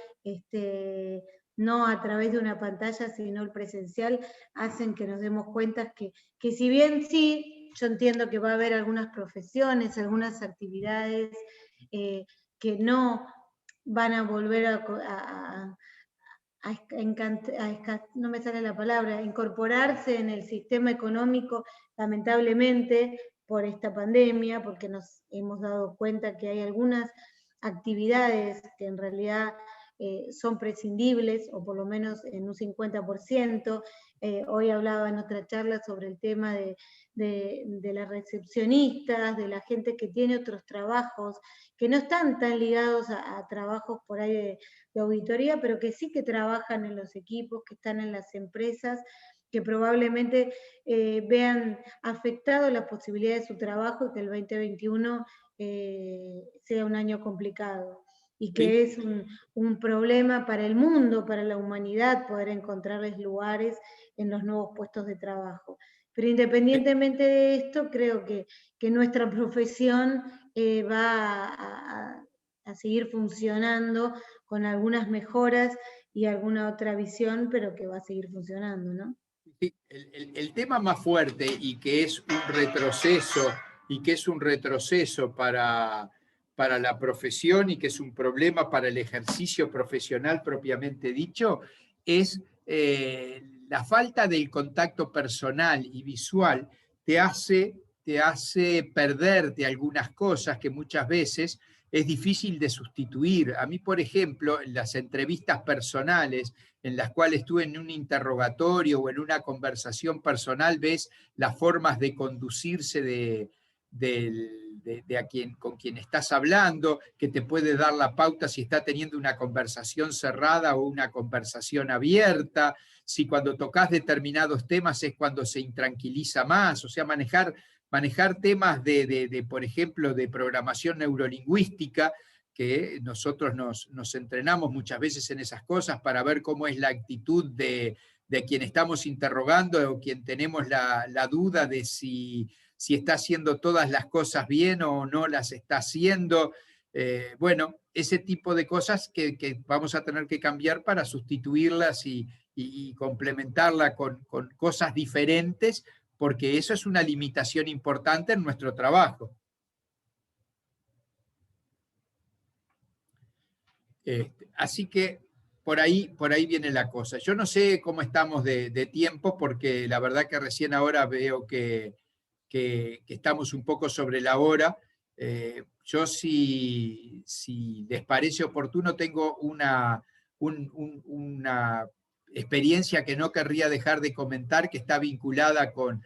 no a través de una pantalla, sino el presencial, hacen que nos demos cuenta que si bien sí, yo entiendo que va a haber algunas profesiones, algunas actividades que no van a volver no me sale la palabra, incorporarse en el sistema económico, lamentablemente, por esta pandemia, porque nos hemos dado cuenta que hay algunas actividades que en realidad son prescindibles, o por lo menos en un 50%. Hoy hablaba en otra charla sobre el tema de las recepcionistas, de la gente que tiene otros trabajos, que no están tan ligados a trabajos por ahí de auditoría, pero que sí que trabajan en los equipos, que están en las empresas, que probablemente vean afectado la posibilidad de su trabajo y que el 2021 sea un año complicado. Y que es un problema para el mundo, para la humanidad, poder encontrarles lugares en los nuevos puestos de trabajo. Pero independientemente de esto, creo que nuestra profesión va a seguir funcionando con algunas mejoras y alguna otra visión, pero que va a seguir funcionando, ¿no? Sí, el tema más fuerte y que es un retroceso para la profesión y que es un problema para el ejercicio profesional propiamente dicho, es la falta del contacto personal y visual te hace perderte algunas cosas que muchas veces es difícil de sustituir. A mí, por ejemplo, en las entrevistas personales en las cuales tú en un interrogatorio o en una conversación personal ves las formas de conducirse con quien estás hablando, que te puede dar la pauta si está teniendo una conversación cerrada o una conversación abierta, si cuando tocas determinados temas es cuando se intranquiliza más, o sea, manejar temas por ejemplo, de programación neurolingüística, que nosotros nos entrenamos muchas veces en esas cosas para ver cómo es la actitud de quien estamos interrogando o quien tenemos la duda de si está haciendo todas las cosas bien o no las está haciendo. Bueno, ese tipo de cosas que vamos a tener que cambiar para sustituirlas y complementarla con cosas diferentes, porque eso es una limitación importante en nuestro trabajo. Así que por ahí viene la cosa. Yo no sé cómo estamos de tiempo, porque la verdad que recién ahora veo que estamos un poco sobre la hora. Yo, si les parece oportuno, tengo una experiencia que no querría dejar de comentar, que está vinculada con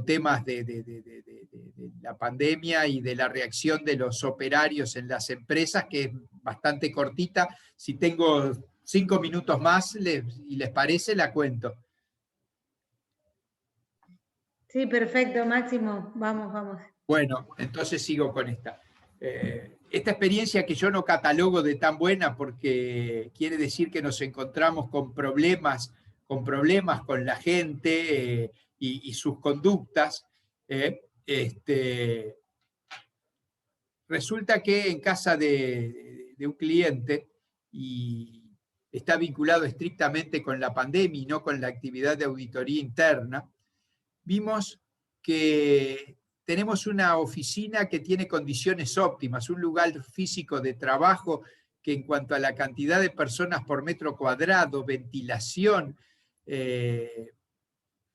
temas de la pandemia y de la reacción de los operarios en las empresas, que es bastante cortita. Si tengo 5 minutos más y les parece, la cuento. Sí, perfecto, Máximo. Vamos. Bueno, entonces sigo con esta. Esta experiencia que yo no catalogo de tan buena, porque quiere decir que nos encontramos con problemas con la gente y sus conductas. resulta que en casa de un cliente, y está vinculado estrictamente con la pandemia y no con la actividad de auditoría interna, vimos que tenemos una oficina que tiene condiciones óptimas, un lugar físico de trabajo que en cuanto a la cantidad de personas por metro cuadrado, ventilación,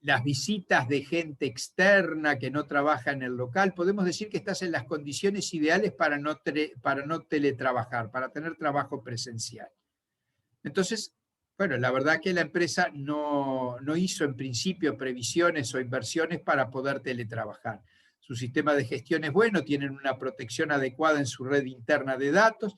las visitas de gente externa que no trabaja en el local, podemos decir que estás en las condiciones ideales para no teletrabajar, para tener trabajo presencial. Entonces, bueno, la verdad que la empresa no hizo en principio previsiones o inversiones para poder teletrabajar. Su sistema de gestión es bueno, tienen una protección adecuada en su red interna de datos,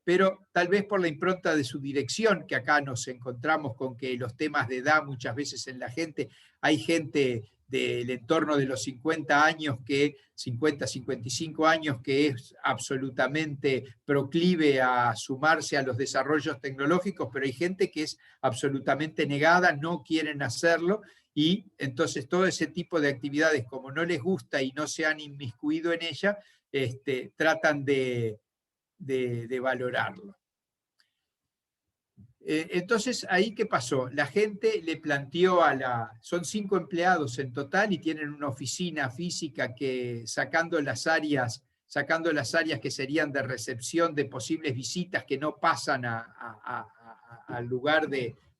pero tal vez por la impronta de su dirección, que acá nos encontramos con que los temas de edad muchas veces en la gente, hay gente del entorno de los 50 años, 55 años, que es absolutamente proclive a sumarse a los desarrollos tecnológicos, pero hay gente que es absolutamente negada, no quieren hacerlo, y entonces todo ese tipo de actividades, como no les gusta y no se han inmiscuido en ella, tratan de valorarlo. Entonces, ¿ahí qué pasó? La gente le planteó son 5 empleados en total y tienen una oficina física que sacando las áreas que serían de recepción de posibles visitas que no pasan al lugar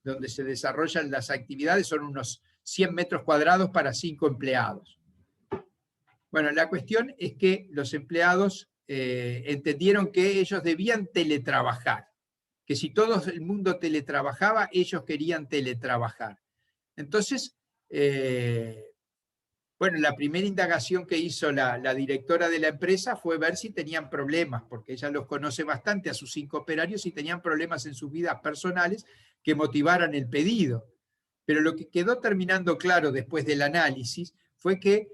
donde se desarrollan las actividades, son unos 100 metros cuadrados para 5 empleados. Bueno, la cuestión es que los empleados entendieron que ellos debían teletrabajar, que si todo el mundo teletrabajaba, ellos querían teletrabajar. Entonces, bueno, la primera indagación que hizo la directora de la empresa fue ver si tenían problemas, porque ella los conoce bastante a sus 5 operarios, si tenían problemas en sus vidas personales que motivaran el pedido. Pero lo que quedó terminando claro después del análisis fue que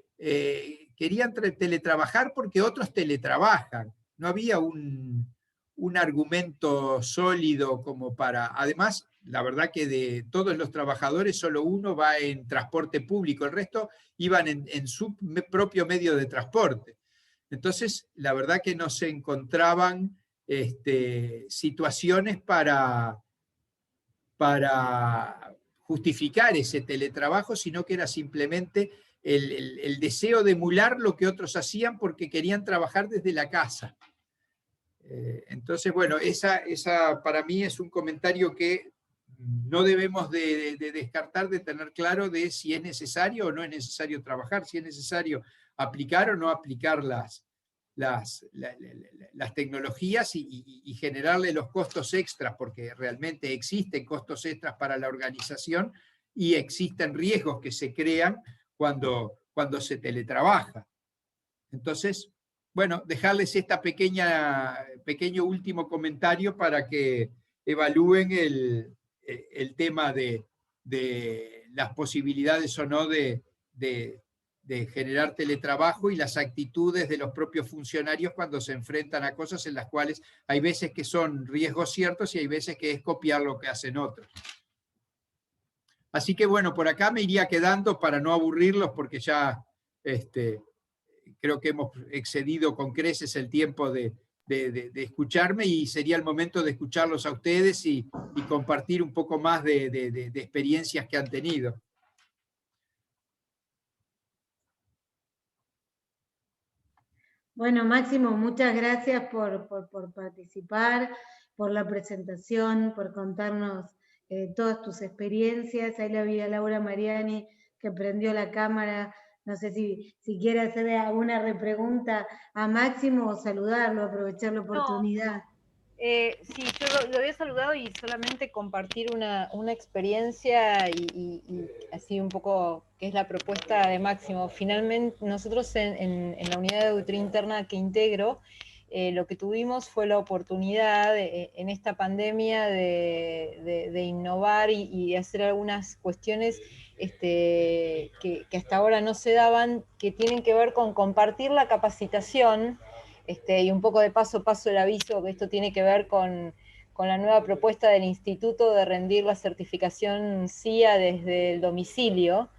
querían teletrabajar porque otros teletrabajan. No había un argumento sólido como para... Además, la verdad que de todos los trabajadores solo uno va en transporte público, el resto iban en su propio medio de transporte. Entonces, la verdad que no se encontraban situaciones para justificar ese teletrabajo, sino que era simplemente el deseo de emular lo que otros hacían porque querían trabajar desde la casa. Entonces, bueno, esa para mí es un comentario que no debemos de descartar, de tener claro de si es necesario o no es necesario trabajar, si es necesario aplicar o no aplicar las tecnologías y generarle los costos extras, porque realmente existen costos extras para la organización y existen riesgos que se crean cuando se teletrabaja. Entonces, bueno, dejarles pequeño último comentario para que evalúen el tema de las posibilidades o no de generar teletrabajo y las actitudes de los propios funcionarios cuando se enfrentan a cosas en las cuales hay veces que son riesgos ciertos y hay veces que es copiar lo que hacen otros. Así que bueno, por acá me iría quedando para no aburrirlos porque ya creo que hemos excedido con creces el tiempo de escucharme y sería el momento de escucharlos a ustedes y compartir un poco más de experiencias que han tenido. Bueno, Máximo, muchas gracias por participar, por la presentación, por contarnos todas tus experiencias. Ahí la vi a Laura Mariani que prendió la cámara. No sé si quiere hacer alguna repregunta a Máximo o saludarlo, aprovechar la oportunidad. Sí, yo lo había saludado y solamente compartir una experiencia y así un poco qué es la propuesta de Máximo. Finalmente, nosotros en la unidad de auditoría interna que integro, lo que tuvimos fue la oportunidad en esta pandemia de innovar y de hacer algunas cuestiones que hasta ahora no se daban, que tienen que ver con compartir la capacitación. Y un poco de paso a paso el aviso que esto tiene que ver con la nueva propuesta del instituto de rendir la certificación CIA desde el domicilio,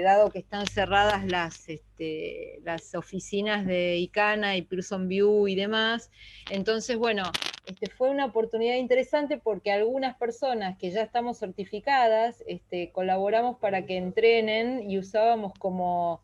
dado que están cerradas las oficinas de Icana y Pearson VUE y demás. Entonces, bueno, fue una oportunidad interesante porque algunas personas que ya estamos certificadas, colaboramos para que entrenen y usábamos como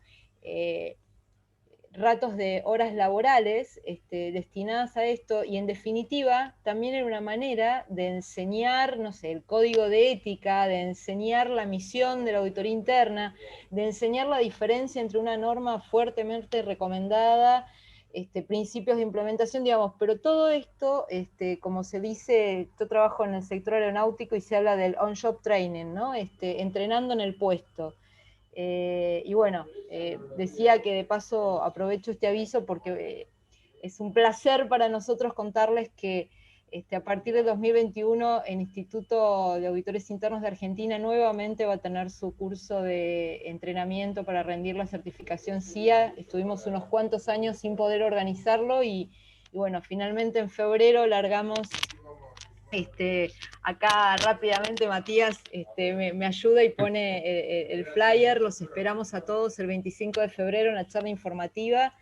ratos de horas laborales destinadas a esto, y en definitiva también era una manera de enseñar, no sé, el código de ética, de enseñar la misión de la auditoría interna, de enseñar la diferencia entre una norma fuertemente recomendada, principios de implementación, digamos, pero todo esto, como se dice, yo trabajo en el sector aeronáutico y se habla del on-job training, ¿no? Entrenando en el puesto. Y bueno, decía que de paso aprovecho este aviso porque es un placer para nosotros contarles que a partir del 2021 el Instituto de Auditores Internos de Argentina nuevamente va a tener su curso de entrenamiento para rendir la certificación CIA. Estuvimos unos cuantos años sin poder organizarlo y bueno, finalmente en febrero largamos. Acá rápidamente Matías me ayuda y pone el flyer. Los esperamos a todos el 25 de febrero en la charla informativa.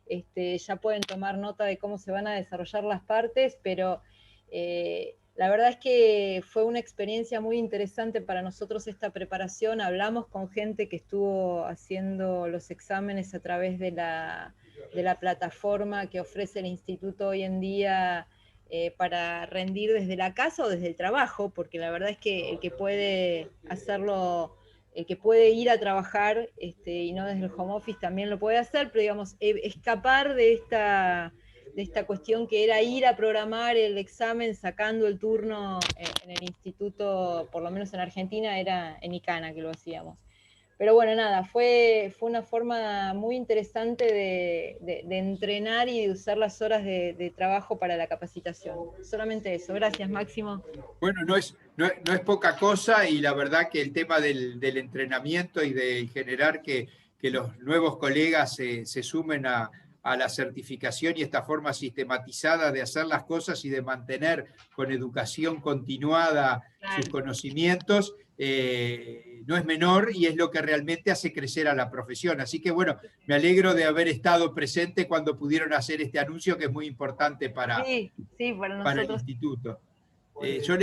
Ya pueden tomar nota de cómo se van a desarrollar las partes, pero la verdad es que fue una experiencia muy interesante para nosotros esta preparación. Hablamos con gente que estuvo haciendo los exámenes a través de la plataforma que ofrece el instituto hoy en día, para rendir desde la casa o desde el trabajo, porque la verdad es que el que puede hacerlo, el que puede ir a trabajar y no desde el home office también lo puede hacer, pero digamos, escapar de esta cuestión que era ir a programar el examen sacando el turno en el instituto, por lo menos en Argentina, era en Icana que lo hacíamos. Pero bueno, nada, fue una forma muy interesante de entrenar y de usar las horas de trabajo para la capacitación. Solamente eso. Gracias, Máximo. Bueno, no es poca cosa, y la verdad que el tema del entrenamiento y de generar que los nuevos colegas se sumen a la certificación y esta forma sistematizada de hacer las cosas y de mantener con educación continuada sus conocimientos, no es menor, y es lo que realmente hace crecer a la profesión. Así que bueno, me alegro de haber estado presente cuando pudieron hacer este anuncio, que es muy importante para el instituto. Yo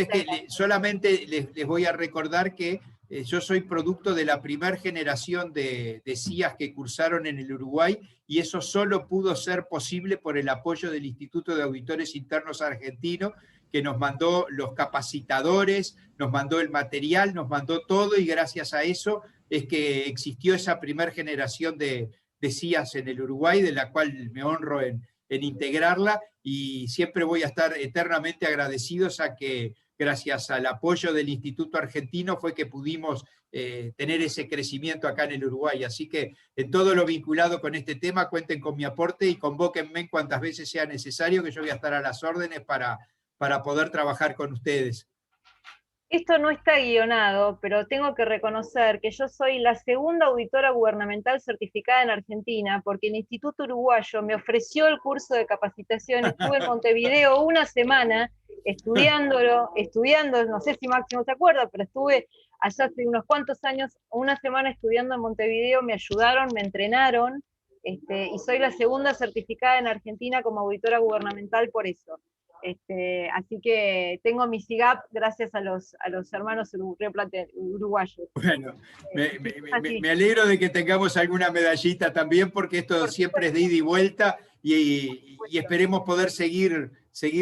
solamente les voy a recordar que yo soy producto de la primera generación de CIAs que cursaron en el Uruguay, y eso solo pudo ser posible por el apoyo del Instituto de Auditores Internos Argentino, que nos mandó los capacitadores, nos mandó el material, nos mandó todo, y gracias a eso es que existió esa primera generación de CIAs en el Uruguay, de la cual me honro en integrarla, y siempre voy a estar eternamente agradecidos a que, gracias al apoyo del Instituto Argentino, fue que pudimos tener ese crecimiento acá en el Uruguay. Así que en todo lo vinculado con este tema, cuenten con mi aporte y convóquenme cuantas veces sea necesario, que yo voy a estar a las órdenes para poder trabajar con ustedes. Esto no está guionado, pero tengo que reconocer que yo soy la segunda auditora gubernamental certificada en Argentina, porque el Instituto Uruguayo me ofreció el curso de capacitación. Estuve en Montevideo una semana estudiando, no sé si Máximo se acuerda, pero estuve allá hace unos cuantos años, una semana estudiando en Montevideo, me ayudaron, me entrenaron, y soy la segunda certificada en Argentina como auditora gubernamental por eso. Así que tengo mi SIGAP gracias a los hermanos uruguayos. Bueno, me alegro de que tengamos alguna medallita también, porque esto siempre es de ida y vuelta, y esperemos poder seguir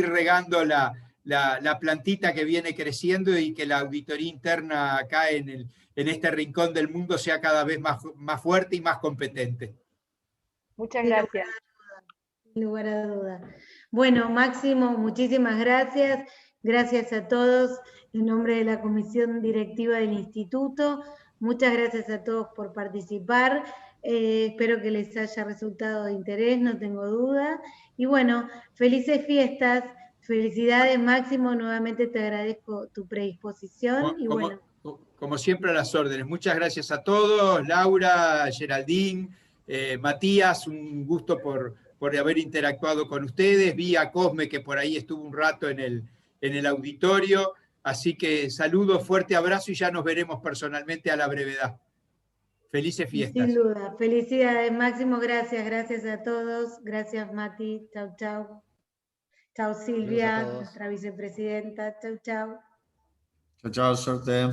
regando la plantita que viene creciendo, y que la auditoría interna acá en este rincón del mundo sea cada vez más fuerte y más competente. Muchas gracias. Sin lugar a duda. Bueno, Máximo, muchísimas gracias. Gracias a todos en nombre de la Comisión Directiva del Instituto. Muchas gracias a todos por participar. Espero que les haya resultado de interés, no tengo duda. Y bueno, felices fiestas. Felicidades, Máximo. Nuevamente te agradezco tu predisposición. Como siempre, a las órdenes. Muchas gracias a todos. Laura, Geraldine, Matías, un gusto por haber interactuado con ustedes. Vi a Cosme, que por ahí estuvo un rato en el auditorio. Así que saludos, fuerte abrazo, y ya nos veremos personalmente a la brevedad. Felices Y fiestas. sin duda, felicidades Máximo, gracias a todos, gracias Mati, chau chau. Chau Saludos a Silvia, todos. nuestra vicepresidenta, chau chau. Chao, chao, suerte.